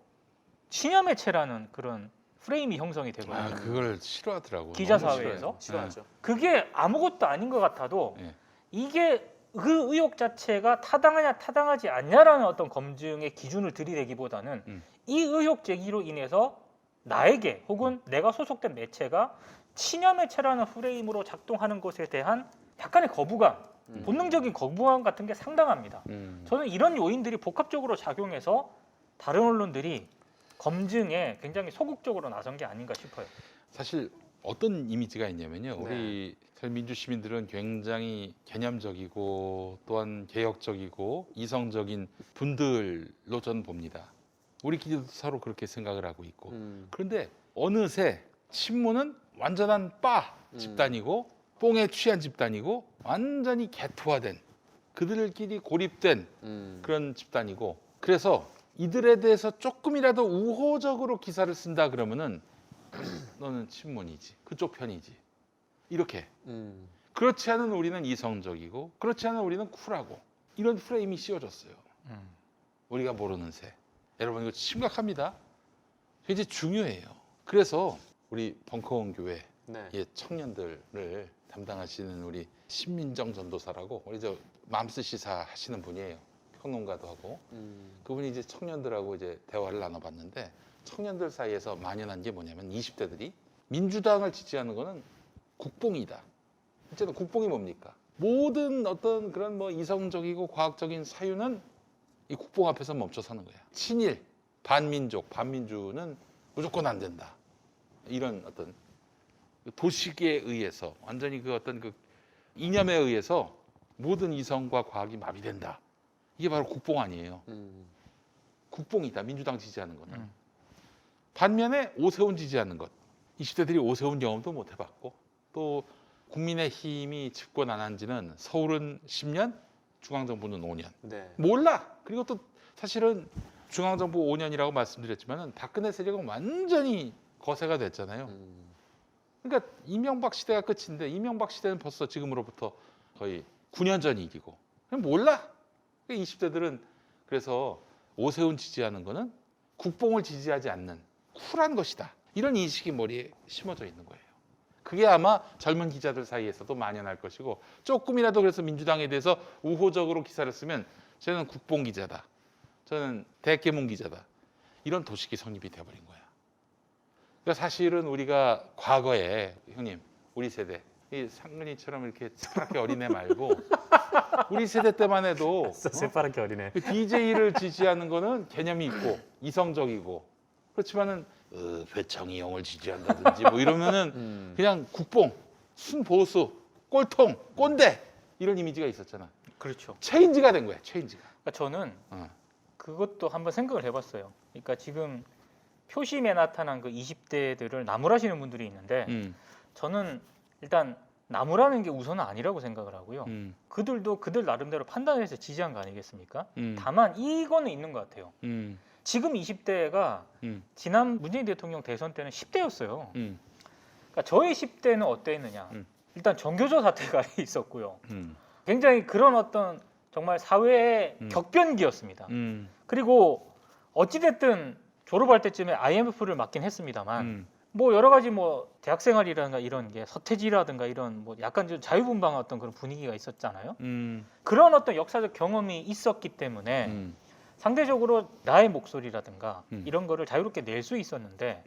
C: 친여 매체라는 그런 프레임이 형성이 되거든요.
A: 아, 그걸 싫어하더라고요.
C: 기자
A: 너무
C: 사회에서.
B: 싫어하죠.
C: 그게 아무것도 아닌 것 같아도
A: 예.
C: 이게 그 의혹 자체가 타당하냐 타당하지 않냐라는 어떤 검증의 기준을 들이대기보다는 이 의혹 제기로 인해서 나에게 혹은 내가 소속된 매체가 친여 매체라는 프레임으로 작동하는 것에 대한 약간의 거부감, 본능적인 거부감 같은 게 상당합니다. 저는 이런 요인들이 복합적으로 작용해서 다른 언론들이 검증에 굉장히 소극적으로 나선 게 아닌가 싶어요.
A: 사실 어떤 이미지가 있냐면요. 우리 민주 시민들은 굉장히 개념적이고 또한 개혁적이고 이성적인 분들로 저는 봅니다. 우리 기자도 서로 그렇게 생각을 하고 있고. 그런데 어느새 신문은 완전한 빠 집단이고 뽕에 취한 집단이고 완전히 개토화된 그들끼리 고립된 그런 집단이고 그래서 이들에 대해서 조금이라도 우호적으로 기사를 쓴다 그러면은 너는 친문이지 그쪽 편이지 이렇게 그렇지 않은 우리는 이성적이고 그렇지 않은 우리는 쿨하고 이런 프레임이 씌워졌어요. 우리가 모르는 새. 여러분 이거 심각합니다. 굉장히 중요해요. 그래서 우리 벙커원 교회
B: 네.
A: 의 청년들을 담당하시는 우리 신민정 전도사라고 우리 저 맘스 시사 하시는 분이에요. 평론가도 하고 그분이 이제 청년들하고 이제 대화를 나눠봤는데 청년들 사이에서 만연한 게 뭐냐면 20대들이 민주당을 지지하는 거는 국뽕이다. 어쨌든 국뽕이 뭡니까? 모든 어떤 그런 뭐 이성적이고 과학적인 사유는 이 국뽕 앞에서 멈춰 서는 거야. 친일, 반민족, 반민주는 무조건 안 된다. 이런 어떤 도식에 의해서 완전히 그 어떤 그 이념에 의해서 모든 이성과 과학이 마비된다. 이게 바로 국뽕 아니에요. 국뽕이다. 민주당 지지하는 거는. 반면에 오세훈 지지하는 것. 20대들이 오세훈 경험도 못 해봤고 또 국민의힘이 집권 안 한 지는 서울은 10년, 중앙정부는 5년.
B: 네.
A: 몰라. 그리고 또 사실은 중앙정부 5년이라고 말씀드렸지만은 박근혜 세력은 완전히 거세가 됐잖아요. 그러니까 이명박 시대가 끝인데 이명박 시대는 벌써 지금으로부터 거의 9년 전 일이고 그냥 몰라. 20대들은 그래서 오세훈 지지하는 거는 국뽕을 지지하지 않는 쿨한 것이다. 이런 인식이 머리에 심어져 있는 거예요. 그게 아마 젊은 기자들 사이에서도 만연할 것이고 조금이라도 그래서 민주당에 대해서 우호적으로 기사를 쓰면 저는 국뽕 기자다. 저는 대깨문 기자다. 이런 도식이 성립이 돼버린 거야. 그러니까 사실은 우리가 과거에 형님 우리 세대 이 상근이처럼 이렇게 새파랗게 어린애 말고 우리 세대 때만 해도
B: 새파랗게 어리네.
A: DJ를 지지하는 거는 개념이 있고 이성적이고 그렇지만은 회창이형을 지지한다든지 뭐 이러면은 그냥 국뽕, 순보수, 꼴통, 꼰대 이런 이미지가 있었잖아.
C: 그렇죠.
A: 체인지가 된 거야. 체인지가.
C: 그러니까 저는 그것도 한번 생각을 해봤어요. 그러니까 지금 표심에 나타난 그 20대들을 나무라시는 분들이 있는데 저는 일단 나무라는 게 우선은 아니라고 생각을 하고요. 그들도 그들 나름대로 판단해서 지지한 거 아니겠습니까? 다만 이거는 있는 것 같아요. 지금 20대가 지난 문재인 대통령 대선 때는 10대였어요. 그러니까 저의 10대는 어땠느냐? 일단 전교조 사태가 있었고요. 굉장히 그런 어떤 정말 사회의 격변기였습니다. 그리고 어찌됐든 졸업할 때쯤에 IMF를 맞긴 했습니다만 뭐 여러 가지 뭐 대학생활이라든가 이런 게 서태지라든가 이런 뭐 약간 좀 자유분방한 어떤 그런 분위기가 있었잖아요. 그런 어떤 역사적 경험이 있었기 때문에 상대적으로 나의 목소리라든가 이런 거를 자유롭게 낼 수 있었는데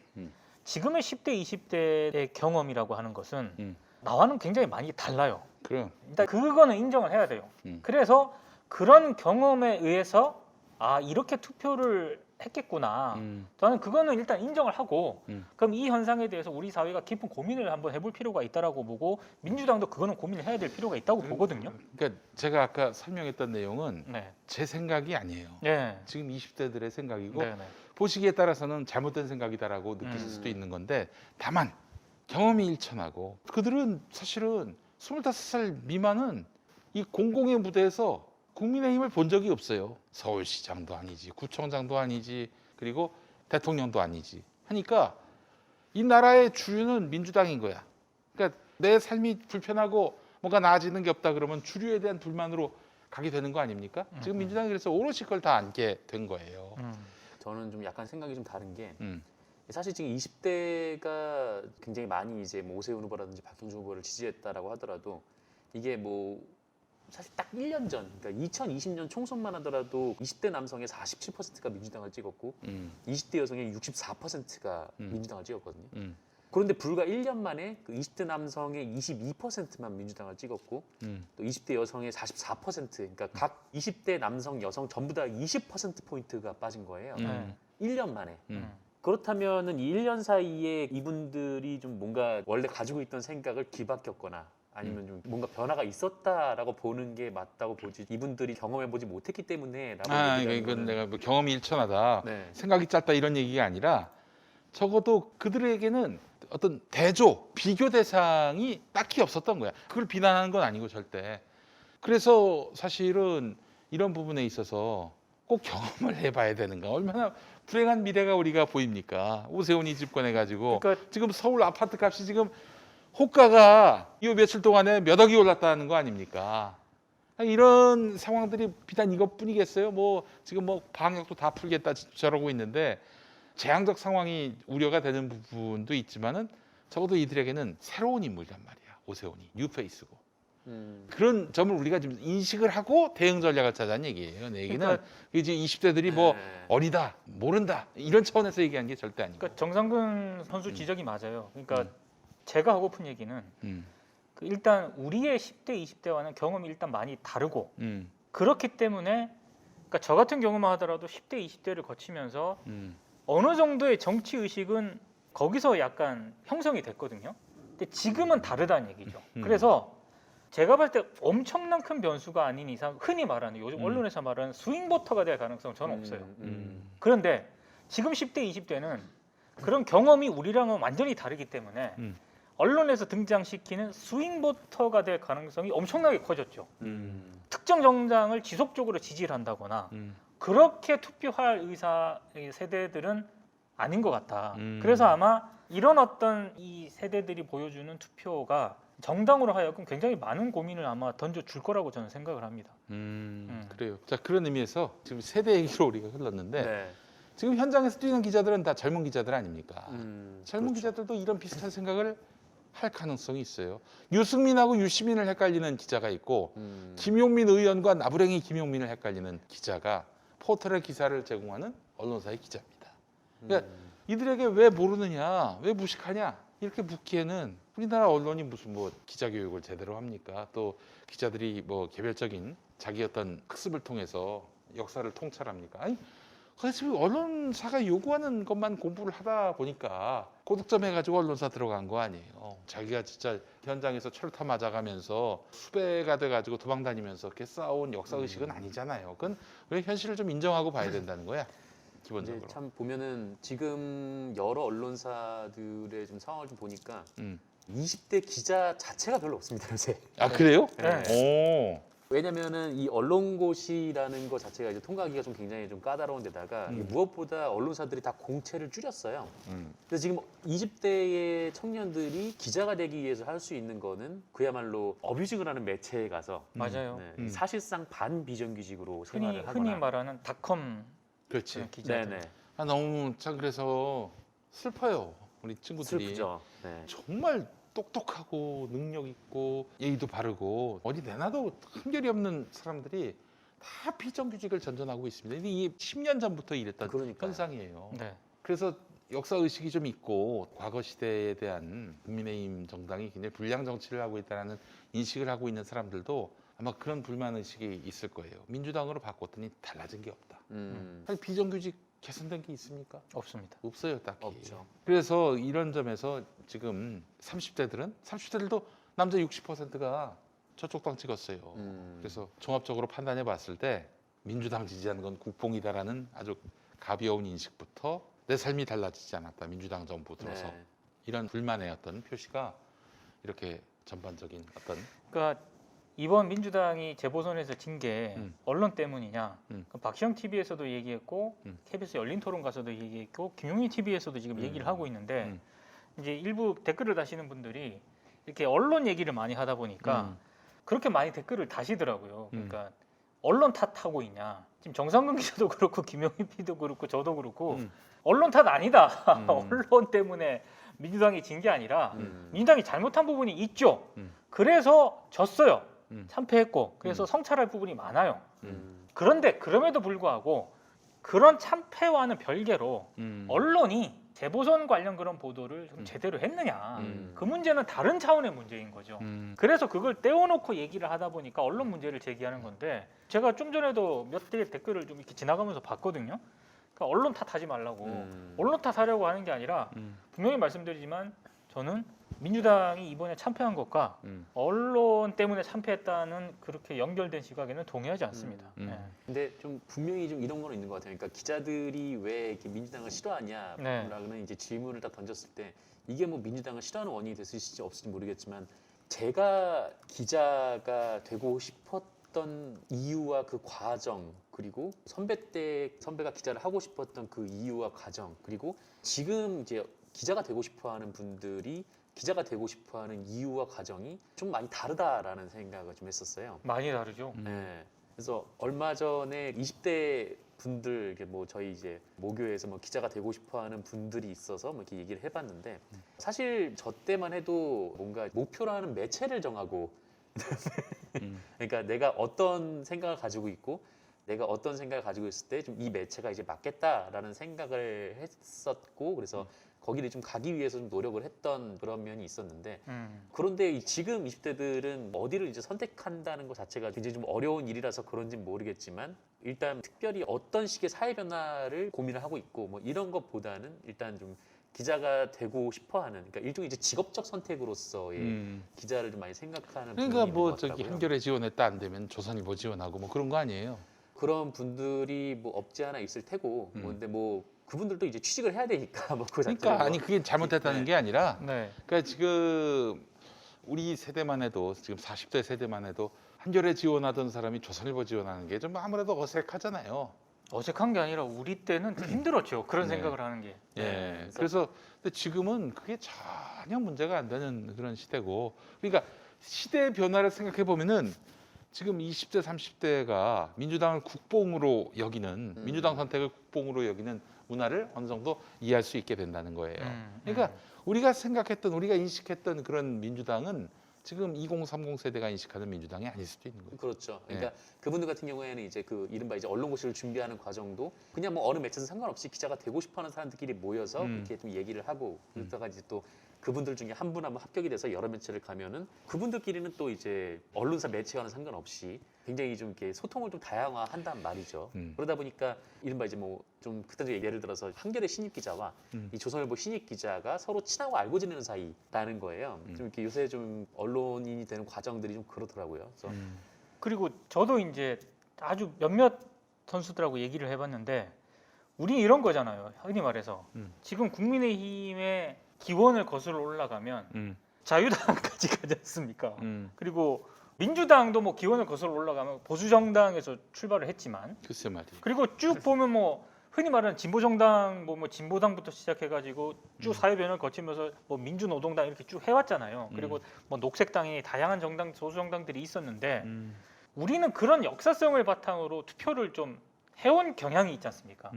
C: 지금의 10대, 20대의 경험이라고 하는 것은 나와는 굉장히 많이 달라요.
A: 그럼.
C: 일단 그거는 인정을 해야 돼요. 그래서 그런 경험에 의해서 아 이렇게 투표를 했겠구나. 저는 그거는 일단 인정을 하고 그럼 이 현상에 대해서 우리 사회가 깊은 고민을 한번 해볼 필요가 있다라고 보고 민주당도 그거는 고민을 해야 될 필요가 있다고 보거든요.
A: 그러니까 제가 아까 설명했던 내용은
C: 네.
A: 제 생각이 아니에요.
C: 네.
A: 지금 20대들의 생각이고
C: 네. 네.
A: 보시기에 따라서는 잘못된 생각이다라고 느끼실 수도 있는 건데 다만 경험이 일천하고 그들은 사실은 25살 미만은 이 공공의 무대에서 국민의힘을 본 적이 없어요. 서울시장도 아니지, 구청장도 아니지, 그리고 대통령도 아니지. 하니까 이 나라의 주류는 민주당인 거야. 그러니까 내 삶이 불편하고 뭔가 나아지는 게 없다 그러면 주류에 대한 불만으로 가게 되는 거 아닙니까? 지금 민주당이 그래서 오롯이 그걸 다 안게 된 거예요.
B: 저는 좀 약간 생각이 좀 다른 게 사실 지금 20대가 굉장히 많이 이제 뭐 오세훈 후보라든지 박형준 후보를 지지했다라고 하더라도 이게 뭐 사실 딱 1년 전, 그러니까 2020년 총선만 하더라도 20대 남성의 47%가 민주당을 찍었고 20대 여성의 64%가 민주당을 찍었거든요. 그런데 불과 1년 만에 그 20대 남성의 22%만 민주당을 찍었고 또 20대 여성의 44%, 그러니까 각 20대 남성, 여성 전부 다 20%포인트가 빠진 거예요. 1년 만에. 그렇다면은 이 1년 사이에 이분들이 좀 뭔가 원래 가지고 있던 생각을 뒤바뀌었거나 아니면 좀 뭔가 변화가 있었다라고 보는 게 맞다고 보지 이분들이 경험해보지 못했기 때문에라고
A: 이건 내가 뭐 경험이 일천하다,
B: 네.
A: 생각이 짧다 이런 얘기가 아니라 적어도 그들에게는 어떤 대조, 비교 대상이 딱히 없었던 거야. 그걸 비난하는 건 아니고 절대. 그래서 사실은 이런 부분에 있어서 꼭 경험을 해봐야 되는가. 얼마나 불행한 미래가 우리가 보입니까? 오세훈이 집권해가지고
C: 그러니까
A: 지금 서울 아파트 값이 지금 호가가 이 며칠 동안에 몇 억이 올랐다는 거 아닙니까? 이런 상황들이 비단 이것뿐이겠어요? 뭐 지금 뭐 방역도 다 풀겠다 저러고 있는데 재앙적 상황이 우려가 되는 부분도 있지만은 적어도 이들에게는 새로운 인물이란 말이야. 오세훈이 뉴페이스고 그런 점을 우리가 좀 인식을 하고 대응 전략을 짜자는 얘기예요. 내 얘기는
C: 그러니까
A: 이제 20대들이 뭐
B: 네.
A: 어리다, 모른다 이런 차원에서 얘기한 게 절대 아니고.
C: 그러니까 정상근 선수 지적이 맞아요. 그러니까 제가 하고픈 얘기는
A: 음,
C: 그 일단 우리의 10대, 20대와는 경험이 일단 많이 다르고
A: 음,
C: 그렇기 때문에 그러니까 저 같은 경우만 하더라도 10대, 20대를 거치면서
A: 음,
C: 어느 정도의 정치 의식은 거기서 약간 형성이 됐거든요. 근데 지금은 다르다는 얘기죠. 그래서 제가 볼 때 엄청난 큰 변수가 아닌 이상 흔히 말하는 요즘 언론에서 말하는 스윙 보터가 될 가능성은 저는 없어요. 그런데 지금 10대, 20대는 그런 경험이 우리랑은 완전히 다르기 때문에 언론에서 등장시키는 스윙 보터가 될 가능성이 엄청나게 커졌죠. 특정 정당을 지속적으로 지지를 한다거나 그렇게 투표할 의사의 세대들은 아닌 것 같다. 그래서 아마 이런 어떤 이 세대들이 보여주는 투표가 정당으로 하여금 굉장히 많은 고민을 아마 던져줄 거라고 저는 생각을 합니다.
A: 그래요. 자 그런 의미에서 지금 세대 얘기로 우리가 흘렀는데
B: 네.
A: 지금 현장에서 뛰는 기자들은 다 젊은 기자들 아닙니까? 젊은
B: 그렇죠.
A: 기자들도 이런 비슷한 생각을 할 가능성이 있어요. 유승민하고 유시민을 헷갈리는 기자가 있고 김용민 의원과 나부랭이 김용민을 헷갈리는 기자가 포털의 기사를 제공하는 언론사의 기자입니다. 그러니까 이들에게 왜 모르느냐, 왜 무식하냐 이렇게 묻기에는 우리나라 언론이 무슨 뭐 기자 교육을 제대로 합니까? 또 기자들이 뭐 개별적인 자기 어떤 학습을 통해서 역사를 통찰합니까? 아니, 그래서 언론사가 요구하는 것만 공부를 하다 보니까 고득점 해가지고 언론사 들어간 거 아니에요. 자기가 진짜 현장에서 철타 맞아가면서 수배가 돼가지고 도망다니면서 이렇게 쌓아온 역사 의식은 아니잖아요. 그건 왜 현실을 좀 인정하고 봐야 된다는 거야.
B: 이제
A: 기본적으로.
B: 참 보면은 지금 여러 언론사들의 좀 상황을 좀 보니까 20대 기자 자체가 별로 없습니다 요새.
A: 아 그래요?
C: 네.
A: 오.
B: 왜냐면은 이 언론고시라는 거 자체가 이제 통과하기가 좀 굉장히 좀 까다로운 데다가 이게 무엇보다 언론사들이 다 공채를 줄였어요. 그래서 지금 20대의 청년들이 기자가 되기 위해서 할 수 있는 거는 그야말로 어뷰징을 하는 매체에 가서
C: 맞아요.
B: 네, 사실상 반비정규직으로
C: 흔히
B: 생활을 하거나
C: 말하는 닷컴
A: 그렇지.
C: 기자들.
B: 네네.
A: 아, 너무 참 그래서 슬퍼요. 우리 친구들이
B: 슬프죠. 네.
A: 정말 똑똑하고 능력 있고 예의도 바르고 어디 내놔도 한결이 없는 사람들이 다 비정규직을 전전하고 있습니다. 이게 10년 전부터 이랬던
B: 그러니까요.
A: 현상이에요.
C: 네.
A: 그래서 역사 의식이 좀 있고 과거 시대에 대한 국민의힘 정당이 굉장히 불량 정치를 하고 있다는 인식을 하고 있는 사람들도 아마 그런 불만 의식이 있을 거예요. 민주당으로 바꿨더니 달라진 게 없다. 사실 비정규직 개선된 게 있습니까?
C: 없습니다.
A: 없어요, 딱히.
B: 없죠.
A: 그래서 이런 점에서 지금 30대들도 남자 60%가 저쪽 당 찍었어요. 그래서 종합적으로 판단해 봤을 때 민주당 지지하는 건 국뽕이다라는 아주 가벼운 인식부터 내 삶이 달라지지 않았다. 민주당 정부 들어서
B: 네.
A: 이런 불만의 어떤 표시가 이렇게 전반적인 어떤
C: 그러니까 이번 민주당이 재보선에서 진 게 언론 때문이냐? 그 박시영 TV에서도 얘기했고 KBS 열린 토론 가서도 얘기했고 김용민 TV에서도 지금 얘기를 하고 있는데 이제 일부 댓글을 다시는 분들이 이렇게 언론 얘기를 많이 하다 보니까 그렇게 많이 댓글을 다시더라고요. 그러니까 언론 탓하고 있냐? 지금 정상근 기자도 그렇고 김용민 PD도 그렇고 저도 그렇고 언론 탓 아니다. 언론 때문에 민주당이 진 게 아니라 민주당이 잘못한 부분이 있죠. 그래서 졌어요. 참패했고 그래서 성찰할 부분이 많아요. 그런데 그럼에도 불구하고 그런 참패와는 별개로 언론이 재보선 관련 그런 보도를 좀 제대로 했느냐 그 문제는 다른 차원의 문제인 거죠. 그래서 그걸 떼어놓고 얘기를 하다 보니까 언론 문제를 제기하는 건데 제가 좀 전에도 몇 개 댓글을 좀 이렇게 지나가면서 봤거든요. 그러니까 언론 탓하지 말라고 언론 탓하려고 하는 게 아니라 분명히 말씀드리지만 저는 민주당이 이번에 참패한 것과 언론 때문에 참패했다는 그렇게 연결된 시각에는 동의하지 않습니다. 네.
B: 근데 좀 분명히 좀 이런 거는 있는 것 같아요. 그러니까 기자들이 왜 이렇게 민주당을 싫어하냐라는
C: 네.
B: 이제 질문을 딱 던졌을 때 이게 뭐 민주당을 싫어하는 원인이 됐을지 없을지 모르겠지만 제가 기자가 되고 싶었던 이유와 그 과정 그리고 선배가 기자를 하고 싶었던 그 이유와 과정 그리고 지금 이제 기자가 되고 싶어하는 분들이 기자가 되고 싶어하는 이유와 과정이 좀 많이 다르다라는 생각을 좀 했었어요.
C: 많이 다르죠.
B: 네. 그래서 얼마 전에 20대 분들 이게 뭐 저희 이제 모교에서 뭐 기자가 되고 싶어하는 분들이 있어서 뭐 이렇게 얘기를 해봤는데 사실 저 때만 해도 뭔가 목표라는 매체를 정하고 그러니까 내가 어떤 생각을 가지고 있고 내가 어떤 생각을 가지고 있을 때 좀 이 매체가 이제 맞겠다라는 생각을 했었고 그래서 거기를 좀 가기 위해서 좀 노력을 했던 그런 면이 있었는데 그런데 지금 20대들은 어디를 이제 선택한다는 것 자체가 굉장히 좀 어려운 일이라서 그런지 모르겠지만 일단 특별히 어떤 식의 사회 변화를 고민을 하고 있고 뭐 이런 것보다는 일단 좀 기자가 되고 싶어하는 그러니까 일종의 이제 직업적 선택으로서의 기자를 좀 많이 생각하는
A: 그러니까
B: 분이 있는
A: 뭐
B: 것
A: 저기
B: 같더라고요.
A: 한겨레 지원했다 안 되면 조선일보 지원하고 뭐 그런 거 아니에요?
B: 그런 분들이 뭐 없지 않아 있을 테고 뭐 근데 뭐 그분들도 이제 취직을 해야 되니까 뭐 그 자체로
A: 그러니까
B: 뭐
A: 아니 그게 잘못됐다는
B: 네.
A: 게 아니라
C: 네.
A: 그러니까 지금 우리 세대만 해도 지금 40대 세대만 해도 한겨레 지원하던 사람이 조선일보 지원하는 게 좀 아무래도 어색하잖아요.
C: 어색한 게 아니라 우리 때는 되게 힘들었죠. 그런
A: 네.
C: 생각을 하는 게.
A: 예. 그래서 근데 지금은 그게 전혀 문제가 안 되는 그런 시대고, 그러니까 시대의 변화를 생각해 보면은 지금 20대, 30대가 민주당을 국뽕으로 여기는 민주당 선택을 국뽕으로 여기는 문화를 어느 정도 이해할 수 있게 된다는 거예요. 그러니까 우리가 생각했던, 우리가 인식했던 그런 민주당은 지금 2030 세대가 인식하는 민주당이 아닐 수도 있는 거예요.
B: 그렇죠. 그러니까 그분들 같은 경우에는 이제 그 이른바 이제 언론고시를 준비하는 과정도 그냥 뭐 어느 매체에서 상관없이 기자가 되고 싶어하는 사람들끼리 모여서 이렇게 좀 얘기를 하고 그러다가 이제 또 그분들 중에 한 분 한 분 합격이 돼서 여러 매체를 가면은 그분들끼리는 또 이제 언론사 매체와는 상관없이 굉장히 좀 이렇게 소통을 좀 다양화한단 말이죠. 그러다 보니까 이른바 이제 뭐 좀 극단적인 예를 들어서 한겨레 신입 기자와 이 조선일보 신입 기자가 서로 친하고 알고 지내는 사이라는 거예요. 좀 이렇게 요새 좀 언론인이 되는 과정들이 좀 그렇더라고요. 그래서
C: 그리고 저도 이제 아주 몇몇 선수들하고 얘기를 해봤는데 우리 이런 거잖아요. 흔히 말해서 지금 국민의힘의 기원을 거슬러 올라가면 자유당까지 가지 않습니까? 그리고 민주당도 뭐 기원을 거슬러 올라가면 보수 정당에서 출발을 했지만
A: 글쎄 말이에요.
C: 그리고 쭉 보면 뭐 흔히 말하는 진보 정당 뭐 진보당부터 시작해가지고 쭉 사회 변화를 거치면서 뭐 민주노동당 이렇게 쭉 해왔잖아요. 그리고 뭐 녹색당이 다양한 정당 소수 정당들이 있었는데 우리는 그런 역사성을 바탕으로 투표를 좀 해온 경향이 있지 않습니까?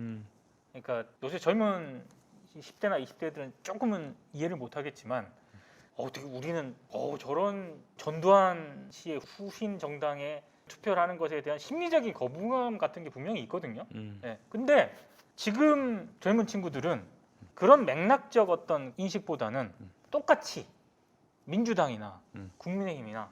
C: 그러니까 요새 젊은 10대나 20대들은 조금은 이해를 못하겠지만 어떻게 우리는 저런 전두환 씨의 후신 정당에 투표를 하는 것에 대한 심리적인 거부감 같은 게 분명히 있거든요. 네. 근데 지금 젊은 친구들은 그런 맥락적 어떤 인식보다는 똑같이 민주당이나 국민의힘이나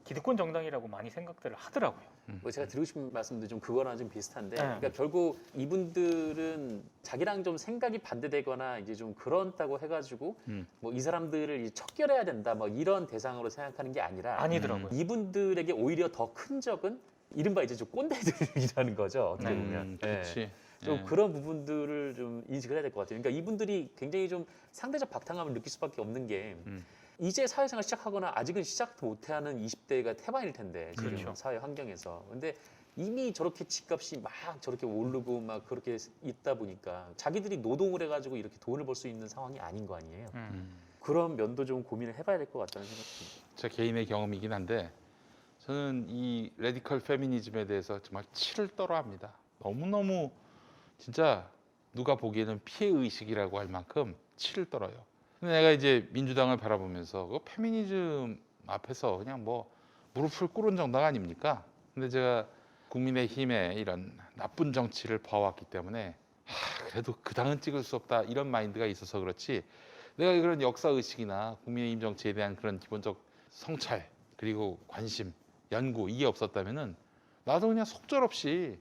C: 기득권 정당이라고 많이 생각들을 하더라고요.
B: 뭐 제가 드리고 싶은 말씀도 좀 그거랑 좀 비슷한데,
C: 네.
B: 그러니까 결국 이분들은 자기랑 좀 생각이 반대되거나 이제 좀 그렇다고 해가지고 뭐 이 사람들을 이제 척결해야 된다, 뭐 이런 대상으로 생각하는 게 아니라
C: 아니더라고요.
B: 이분들에게 오히려 더 큰 적은 이른바 이제 좀 꼰대들이라는 거죠. 어떻게 보면.
A: 그렇지.
B: 좀 그런 부분들을 좀 인식을 해야 될 것 같아요. 그러니까 이분들이 굉장히 좀 상대적 박탈감을 느낄 수밖에 없는 게 이제 사회생활 시작하거나 아직은 시작도 못하는 20대가 태반일 텐데 지금
C: 그렇죠.
B: 사회 환경에서. 근데 이미 저렇게 집값이 막 저렇게 오르고 막 그렇게 있다 보니까 자기들이 노동을 해가지고 이렇게 돈을 벌 수 있는 상황이 아닌 거 아니에요. 그런 면도 좀 고민을 해봐야 될 것 같다는 생각이 듭니다.
A: 제 개인의 경험이긴 한데 저는 이 레디컬 페미니즘에 대해서 정말 치를 떨어합니다. 너무너무 진짜 누가 보기에는 피해 의식이라고 할 만큼 치를 떨어요. 근데 내가 이제 민주당을 바라보면서 그 페미니즘 앞에서 그냥 뭐 무릎을 꿇은 정당 아닙니까? 근데 제가 국민의힘의 이런 나쁜 정치를 봐왔기 때문에 그래도 그 당은 찍을 수 없다 이런 마인드가 있어서 그렇지, 내가 그런 역사 의식이나 국민의힘 정치에 대한 그런 기본적 성찰 그리고 관심, 연구 이게 없었다면은 나도 그냥 속절없이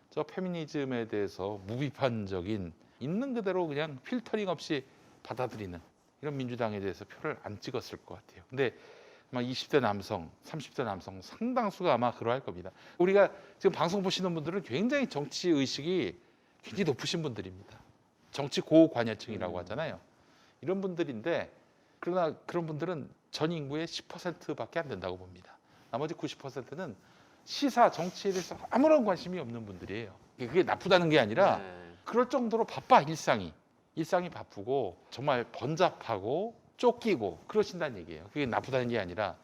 A: 저 페미니즘에 대해서 무비판적인 있는 그대로 그냥 필터링 없이 받아들이는 이런 민주당에 대해서 표를 안 찍었을 것 같아요. 근데 아마 20대 남성, 30대 남성 상당수가 아마 그러할 겁니다. 우리가 지금 방송 보시는 분들은 굉장히 정치 의식이 굉장히 높으신 분들입니다. 정치 고관여층이라고 하잖아요. 이런 분들인데 그러나 그런 분들은 전 인구의 10%밖에 안 된다고 봅니다. 나머지 90%는 시사 정치에 대해서 아무런 관심이 없는 분들이에요. 그게 나쁘다는 게 아니라 그럴 정도로 바빠 일상이 바쁘고 정말 번잡하고 쫓기고 그러신다는 얘기예요. 그게 나쁘다는 게 아니라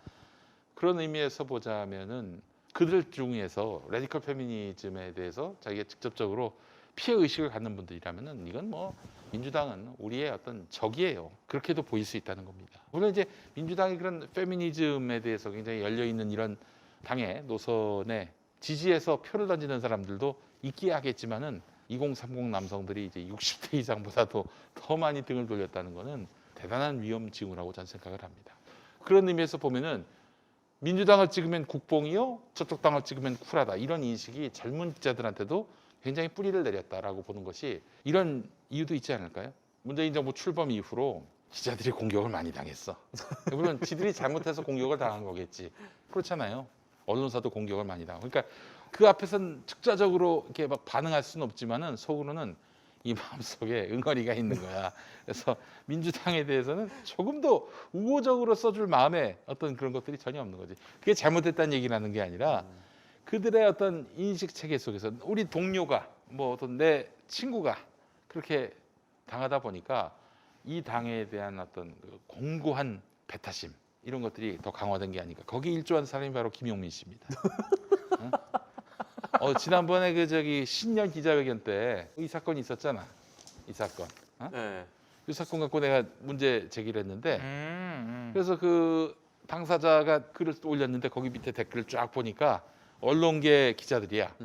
A: 그런 의미에서 보자면은 그들 중에서 레디컬 페미니즘에 대해서 자기가 직접적으로 피해 의식을 갖는 분들이라면은 이건 뭐 민주당은 우리의 어떤 적이에요. 그렇게도 보일 수 있다는 겁니다. 물론 이제 민주당이 그런 페미니즘에 대해서 굉장히 열려 있는 이런 당의 노선에 지지해서 표를 던지는 사람들도 있기야 하겠지만은 2030 남성들이 이제 60대 이상보다도 더 많이 등을 돌렸다는 것은 대단한 위험 징후라고 저는 생각을 합니다. 그런 의미에서 보면은 민주당을 찍으면 국뽕이요, 저쪽 당을 찍으면 쿨하다 이런 인식이 젊은 기자들한테도 굉장히 뿌리를 내렸다라고 보는 것이 이런 이유도 있지 않을까요? 문재인 정부 출범 이후로 기자들이 공격을 많이 당했어. 물론 지들이 잘못해서 공격을 당한 거겠지. 그렇잖아요. 언론사도 공격을 많이 당하고. 그러니까 그 앞에서는 즉자적으로 이렇게 막 반응할 수는 없지만은 속으로는 이 마음속에 응어리가 있는 거야. 그래서 민주당에 대해서는 조금도 우호적으로 써줄 마음에 어떤 그런 것들이 전혀 없는 거지. 그게 잘못됐다는 얘기라는 게 아니라 그들의 어떤 인식 체계 속에서 우리 동료가 뭐 어떤 내 친구가 그렇게 당하다 보니까 이 당에 대한 어떤 공고한 배타심 이런 것들이 더 강화된 게 아닐까. 거기 일조한 사람이 바로 김용민 씨입니다. 지난번에 그 저기 신년 기자회견 때 이 사건이 있었잖아. 이 사건. 이 사건 갖고 내가 문제 제기를 했는데 그래서 그 당사자가 글을 올렸는데 거기 밑에 댓글을 쫙 보니까 언론계 기자들이야.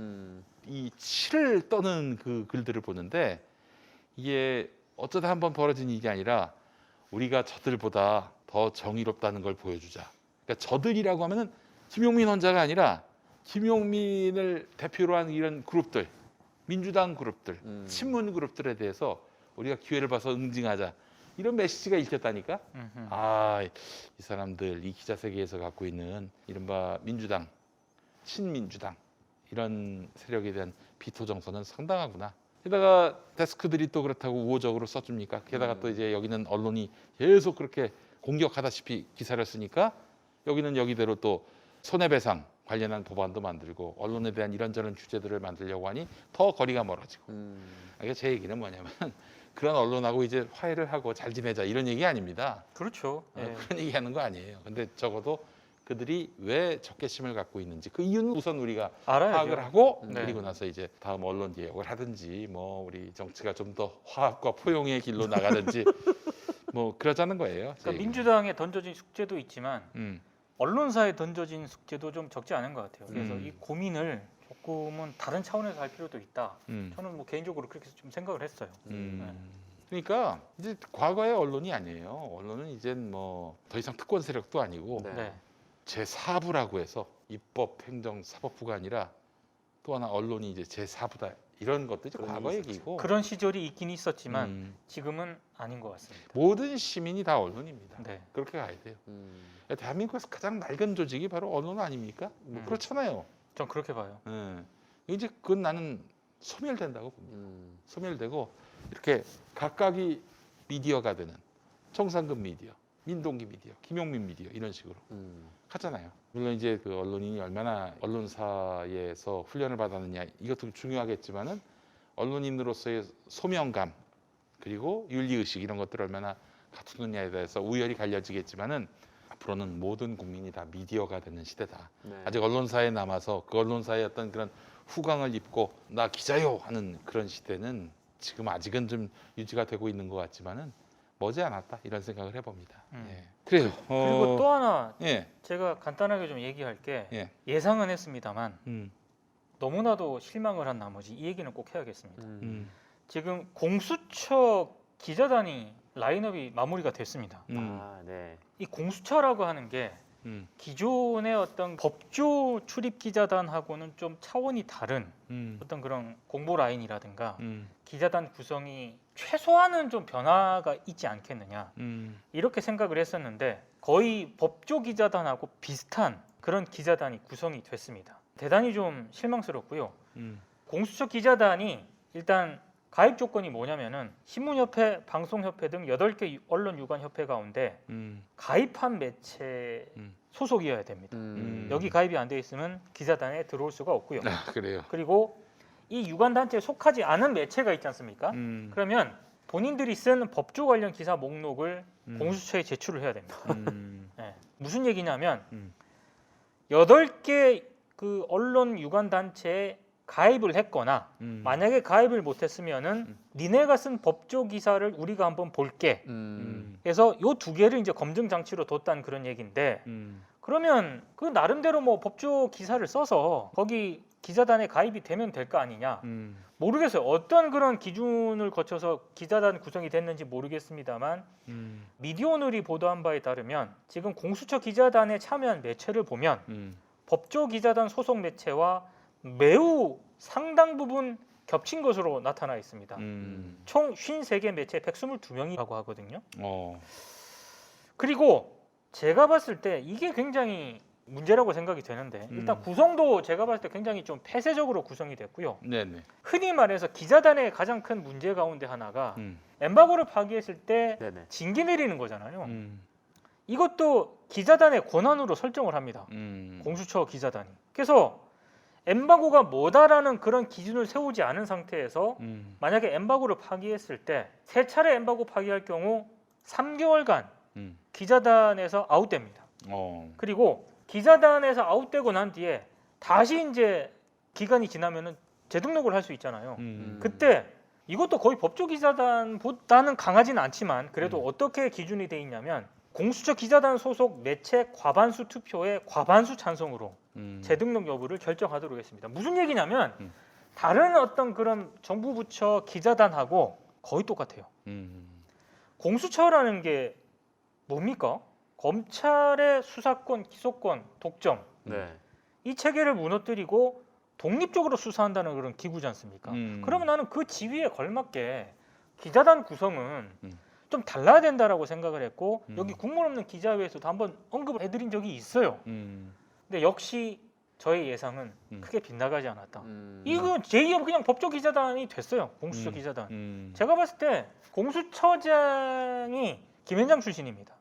A: 이 치를 떠는 그 글들을 보는데 이게 어쩌다 한번 벌어진 일이 아니라 우리가 저들보다 더 정의롭다는 걸 보여주자. 그러니까 저들이라고 하면은 김용민 혼자가 아니라 김용민을 대표로 한 이런 그룹들, 민주당 그룹들, 친문 그룹들에 대해서 우리가 기회를 봐서 응징하자. 이런 메시지가 읽혔다니까. 이 사람들 이 기자 세계에서 갖고 있는 이른바 민주당, 친민주당 이런 세력에 대한 비토 정서는 상당하구나. 게다가 데스크들이 또 그렇다고 우호적으로 써줍니까? 게다가 또 이제 여기는 언론이 계속 그렇게 공격하다시피 기사를 쓰니까 여기는 여기대로 또 손해배상 관련한 법안도 만들고 언론에 대한 이런저런 규제들을 만들려고 하니 더 거리가 멀어지고. 그러니까 제 얘기는 뭐냐면 그런 언론하고 이제 화해를 하고 잘 지내자 이런 얘기 아닙니다.
C: 그렇죠.
A: 그런 얘기하는 거 아니에요. 근데 적어도 그들이 왜 적개심을 갖고 있는지 그 이유는 우선 우리가
C: 알아야죠.
A: 파악을 하고
C: 네.
A: 그리고 나서 이제 다음 언론 개혁을 하든지 뭐 우리 정치가 좀 더 화합과 포용의 길로 나가든지 뭐 그러자는 거예요. 제
C: 그러니까
A: 얘기는.
C: 민주당에 던져진 숙제도 있지만
A: 음.
C: 언론사에 던져진 숙제도 좀 적지 않은 것 같아요. 그래서
A: 음.
C: 이 고민을 조금은 다른 차원에서 할 필요도 있다.
A: 음.
C: 저는 뭐 개인적으로 그렇게 좀 생각을 했어요.
A: 그러니까 이제 과거의 언론이 아니에요. 언론은 이젠 뭐 더 이상 특권 세력도 아니고
C: 네.
A: 제4부라고 해서 입법, 행정, 사법부가 아니라 또 하나 언론이 이제 제4부다. 이런 것들이 과거 얘기고
C: 그런 시절이 있긴 있었지만 지금은 아닌 것 같습니다.
A: 모든 시민이 다 언론입니다.
C: 네.
A: 그렇게 가야 돼요. 대한민국에서 가장 낡은 조직이 바로 언론 아닙니까? 뭐 그렇잖아요.
C: 전 그렇게 봐요.
A: 이제 그건 나는 소멸된다고 봅니다. 소멸되고 이렇게 각각이 미디어가 되는 정상근 미디어, 민동기 미디어, 김용민 미디어 이런 식으로 하잖아요. 물론 이제 그 언론인이 얼마나 언론사에서 훈련을 받았느냐 이것도 중요하겠지만은 언론인으로서의 소명감 그리고 윤리의식 이런 것들 얼마나 갖추느냐에 대해서 우열이 갈려지겠지만은 앞으로는 모든 국민이 다 미디어가 되는 시대다. 아직 언론사에 남아서 그 언론사의 어떤 그런 후광을 입고 나 기자요 하는 그런 시대는 지금 아직은 좀 유지가 되고 있는 것 같지만은 머지않았다 이런 생각을 해봅니다. 예. 그래요.
C: 그리고 또 하나
A: 예.
C: 제가 간단하게 좀 얘기할 게
A: 예.
C: 예상은 했습니다만 너무나도 실망을 한 나머지 이 얘기는 꼭 해야겠습니다. 지금 공수처 기자단이 라인업이 마무리가 됐습니다. 이 공수처라고 하는 게 기존의 어떤 법조 출입 기자단하고는 좀 차원이 다른 어떤 그런 공보 라인이라든가 기자단 구성이 최소한은 좀 변화가 있지 않겠느냐 이렇게 생각을 했었는데 거의 법조 기자단하고 비슷한 그런 기자단이 구성이 됐습니다. 대단히 좀 실망스럽고요. 공수처 기자단이 일단 가입 조건이 뭐냐면은 신문협회, 방송협회 등 8개 언론 유관 협회 가운데 가입한 매체 소속이어야 됩니다. 여기 가입이 안 돼 있으면 기자단에 들어올 수가 없고요.
A: 아, 그래요.
C: 그리고 이 유관 단체에 속하지 않은 매체가 있지 않습니까? 그러면 본인들이 쓴 법조 관련 기사 목록을 공수처에 제출을 해야 됩니다. 네. 무슨 얘기냐면 8개 그 언론 유관 단체에 가입을 했거나 만약에 가입을 못했으면은 니네가 쓴 법조 기사를 우리가 한번 볼게. 그래서 요 2개를 이제 검증 장치로 뒀다는 그런 얘기인데 그러면 그 나름대로 뭐 법조 기사를 써서 거기 기자단에 가입이 되면 될 거 아니냐? 모르겠어요. 어떤 그런 기준을 거쳐서 기자단 구성이 됐는지 모르겠습니다만 미디어오늘이 보도한 바에 따르면 지금 공수처 기자단에 참여한 매체를 보면 법조 기자단 소속 매체와 매우 상당 부분 겹친 것으로 나타나 있습니다. 총 53개 매체 122명이라고 하거든요. 그리고 제가 봤을 때 이게 굉장히 문제라고 생각이 되는데 일단 구성도 제가 봤을 때 굉장히 좀 폐쇄적으로 구성이 됐고요.
A: 네네.
C: 흔히 말해서 기자단의 가장 큰 문제 가운데 하나가 엠바고를 파기했을 때
B: 네네.
C: 징계 내리는 거잖아요. 이것도 기자단의 권한으로 설정을 합니다. 공수처 기자단이. 그래서 엠바고가 뭐다라는 그런 기준을 세우지 않은 상태에서 만약에 엠바고를 파기했을 때 3차례 엠바고 파기할 경우 3개월간 기자단에서 아웃됩니다. 그리고 기자단에서 아웃되고 난 뒤에 다시 이제 기간이 지나면은 재등록을 할 수 있잖아요. 그때 이것도 거의 법조 기자단보다는 강하지는 않지만 그래도 어떻게 기준이 돼 있냐면 공수처 기자단 소속 매체 과반수 투표에 과반수 찬성으로 재등록 여부를 결정하도록 했습니다. 무슨 얘기냐면 다른 어떤 그런 정부 부처 기자단하고 거의 똑같아요. 공수처라는 게 뭡니까? 검찰의 수사권, 기소권, 독점
B: 네.
C: 이 체계를 무너뜨리고 독립적으로 수사한다는 그런 기구지 않습니까? 그러면 나는 그 지위에 걸맞게 기자단 구성은 좀 달라야 된다라고 생각을 했고 여기 국물 없는 기자회에서도 한번 언급을 해드린 적이 있어요. 근데 역시 저의 예상은 크게 빗나가지 않았다. 이거 제2의 그냥 법조 기자단이 됐어요. 공수처 기자단. 제가 봤을 때 공수처장이 김현장 출신입니다.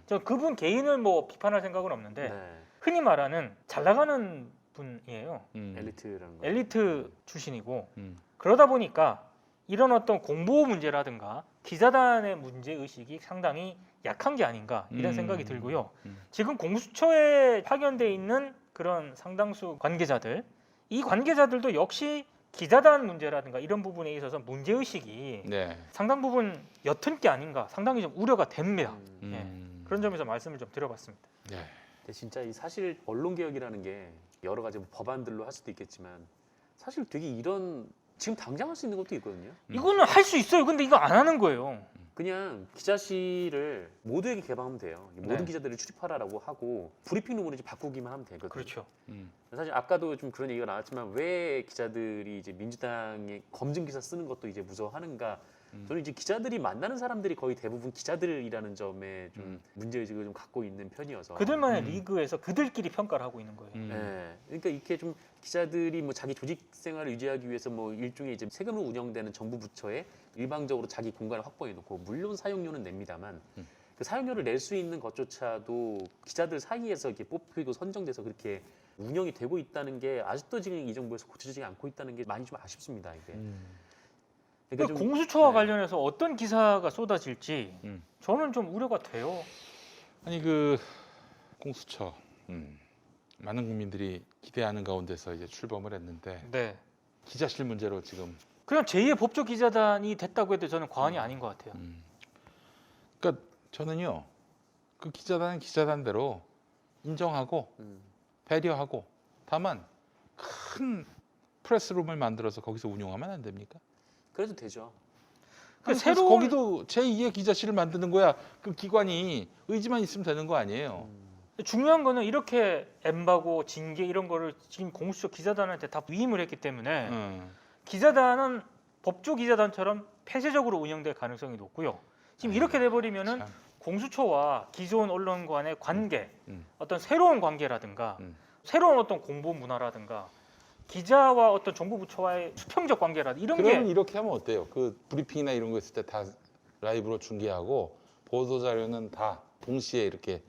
C: 저 그분 개인을 뭐 비판할 생각은 없는데
B: 네.
C: 흔히 말하는 잘 나가는 분이에요.
B: 엘리트라는 거.
C: 엘리트 출신이고 그러다 보니까 이런 어떤 공보 문제라든가 기자단의 문제 의식이 상당히 약한 게 아닌가 이런 생각이 들고요. 지금 공수처에 파견돼 있는 그런 상당수 관계자들, 이 관계자들도 역시 기자단 문제라든가 이런 부분에 있어서 문제 의식이
A: 네.
C: 상당 부분 옅은 게 아닌가 상당히 좀 우려가 됩니다. 예. 그런 점에서 말씀을 좀 드려봤습니다.
A: 네.
B: 근데 진짜 이 사실 언론 개혁이라는 게 여러 가지 뭐 법안들로 할 수도 있겠지만 사실 되게 이런 지금 당장 할 수 있는 것도 있거든요.
C: 이거는 할 수 있어요. 근데 이거 안 하는 거예요.
B: 그냥 기자실을 모두에게 개방하면 돼요. 모든
C: 네.
B: 기자들을 출입하라라고 하고 브리핑룸으로 이제 바꾸기만 하면 되거든요.
C: 그렇죠.
B: 사실 아까도 좀 그런 얘기가 나왔지만 왜 기자들이 이제 민주당의 검증 기사 쓰는 것도 이제 무서워하는가? 저는 이제 기자들이 만나는 사람들이 거의 대부분 기자들이라는 점에 좀 문제의식을 좀 갖고 있는 편이어서
C: 그들만의 리그에서 그들끼리 평가를 하고 있는 거예요.
B: 네, 그러니까 이렇게 좀 기자들이 뭐 자기 조직 생활을 유지하기 위해서 뭐 일종의 이제 세금으로 운영되는 정부 부처에 일방적으로 자기 공간을 확보해 놓고 물론 사용료는 냅니다만 그 사용료를 낼 수 있는 것조차도 기자들 사이에서 이렇게 뽑히고 선정돼서 그렇게 운영이 되고 있다는 게 아직도 지금 이 정부에서 고쳐지지 않고 있다는 게 많이 좀 아쉽습니다. 이게.
C: 그러니까 공수처와
B: 네.
C: 관련해서 어떤 기사가 쏟아질지 저는 좀 우려가 돼요.
A: 아니 그 공수처 많은 국민들이 기대하는 가운데서 이제 출범을 했는데
C: 네.
A: 기자실 문제로 지금
C: 그냥 제2의 법조 기자단이 됐다고 해도 저는 과언이 아닌 것 같아요.
A: 그러니까 저는요 그 기자단은 기자단대로 인정하고 배려하고 다만 큰 프레스룸을 만들어서 거기서 운영하면 안 됩니까?
B: 그래도 되죠.
C: 그
A: 그래서
C: 새로운-
A: 거기도 제2의 기자실을 만드는 거야. 그 기관이 의지만 있으면 되는 거 아니에요.
C: 중요한 거는 이렇게 엠바고 징계 이런 거를 지금 공수처 기자단한테 다 위임을 했기 때문에 기자단은 법조 기자단처럼 폐쇄적으로 운영될 가능성이 높고요. 지금 이렇게 돼버리면은
A: 참.
C: 공수처와 기존 언론 간의 관계,
A: 음.
C: 어떤 새로운 관계라든가 새로운 어떤 공보 문화라든가 기자와 어떤 정부 부처와의 수평적 관계라 이런
A: 그러면
C: 게
A: 이렇게 하면 어때요? 그 브리핑이나 이런 거 있을 때 다 라이브로 중계하고 보도 자료는 다 동시에 이렇게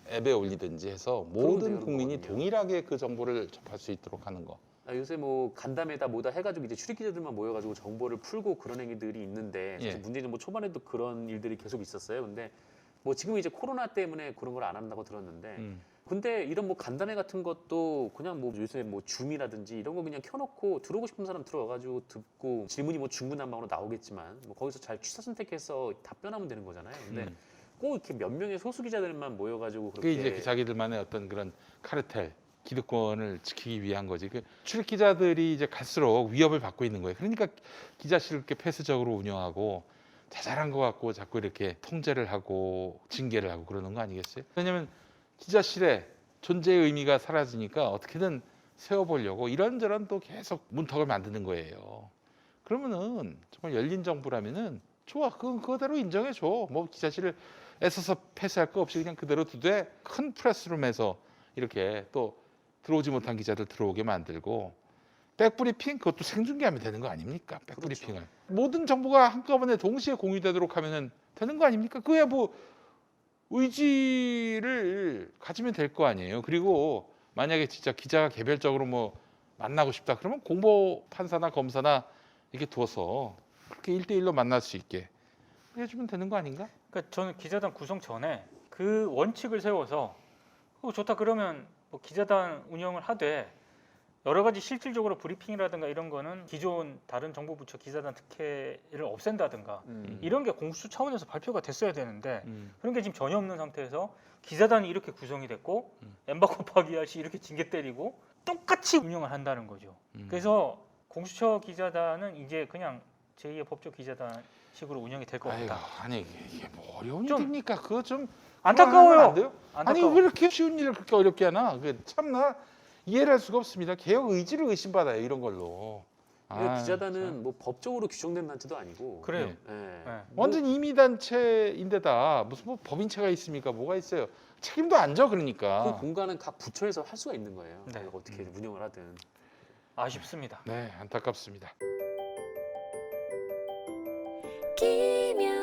A: 앱에 올리든지 해서 모든
B: 되는
A: 국민이
B: 거거든요.
A: 동일하게 그 정보를 접할 수 있도록 하는 거.
B: 요새 뭐 간담회다 뭐다 해가지고 이제 출입 기자들만 모여가지고 정보를 풀고 그런 행위들이 있는데 사실
A: 예.
B: 문제는 뭐 초반에도 그런 일들이 계속 있었어요. 근데 뭐 지금 이제 코로나 때문에 그런 걸 안 한다고 들었는데 근데 이런 뭐 간담회 같은 것도 그냥 뭐 요새 뭐 줌이라든지 이런 거 그냥 켜놓고 들어오고 싶은 사람 들어와가지고 듣고 질문이 뭐 중구난방으로 나오겠지만 뭐 거기서 잘 취사 선택해서 답변하면 되는 거잖아요. 근데 꼭 이렇게 몇 명의 소수 기자들만 모여가지고
A: 그게
B: 그렇게
A: 이제 그 자기들만의 어떤 그런 카르텔, 기득권을 지키기 위한 거지. 그 출입 기자들이 이제 갈수록 위협을 받고 있는 거예요. 그러니까 기자실을 이렇게 폐쇄적으로 운영하고 자잘한 거 갖고 자꾸 이렇게 통제를 하고 징계를 하고 그러는 거 아니겠어요? 왜냐하면 기자실의 존재의 의미가 사라지니까 어떻게든 세워보려고 이런저런 또 계속 문턱을 만드는 거예요. 그러면은 정말 열린 정부라면은 좋아, 그건 그대로 인정해 줘. 뭐 기자실을 애써서 폐쇄할 거 없이 그냥 그대로 두되 큰 프레스룸에서 이렇게 또 들어오지 못한 기자들 들어오게 만들고 백브리핑 그것도 생중계하면 되는 거 아닙니까? 백브리핑을 모든 정보가 한꺼번에 동시에 공유되도록 하면은 되는 거 아닙니까? 그야 뭐 의지를 가지면 될 거 아니에요. 그리고 만약에 진짜 기자가 개별적으로 뭐 만나고 싶다 그러면 공보 판사나 검사나 이렇게 두어서 그렇게 1대1로 만날 수 있게 해주면 되는 거 아닌가?
C: 그러니까 저는 기자단 구성 전에 그 원칙을 세워서 좋다 그러면 뭐 기자단 운영을 하되 여러 가지 실질적으로 브리핑이라든가 이런 거는 기존 다른 정부 부처 기자단 특혜를 없앤다든가 이런 게 공수 차원에서 발표가 됐어야 되는데 그런 게 지금 전혀 없는 상태에서 기자단이 이렇게 구성이 됐고 엠바 곱하기 r 시 이렇게 징계 때리고 똑같이 운영을 한다는 거죠. 그래서 공수처 기자단은 이제 그냥 제2의 법조 기자단식으로 운영이 될 것 같다.
A: 아니 이게 뭐 어려운
C: 좀
A: 일입니까? 그거 좀
C: 안타까워요.
A: 안 돼요? 아니
C: 안타까워.
A: 왜 이렇게 쉬운 일을 그렇게 어렵게 하나? 그 참나 이해를 할 수가 없습니다. 개혁 의지를 의심받아요 이런 걸로.
B: 기자단은 뭐 법적으로 규정된 단체도 아니고
C: 그래요.
A: 네.
C: 네.
B: 뭐
A: 완전 임의 단체인데다 무슨 뭐 법인체가 있습니까? 뭐가 있어요? 책임도 안 져 그러니까.
B: 그 공간은 각 부처에서 할 수가 있는 거예요.
C: 네.
B: 그러니까 어떻게 운영을 하든.
C: 아쉽습니다.
A: 네, 안타깝습니다.
D: 김현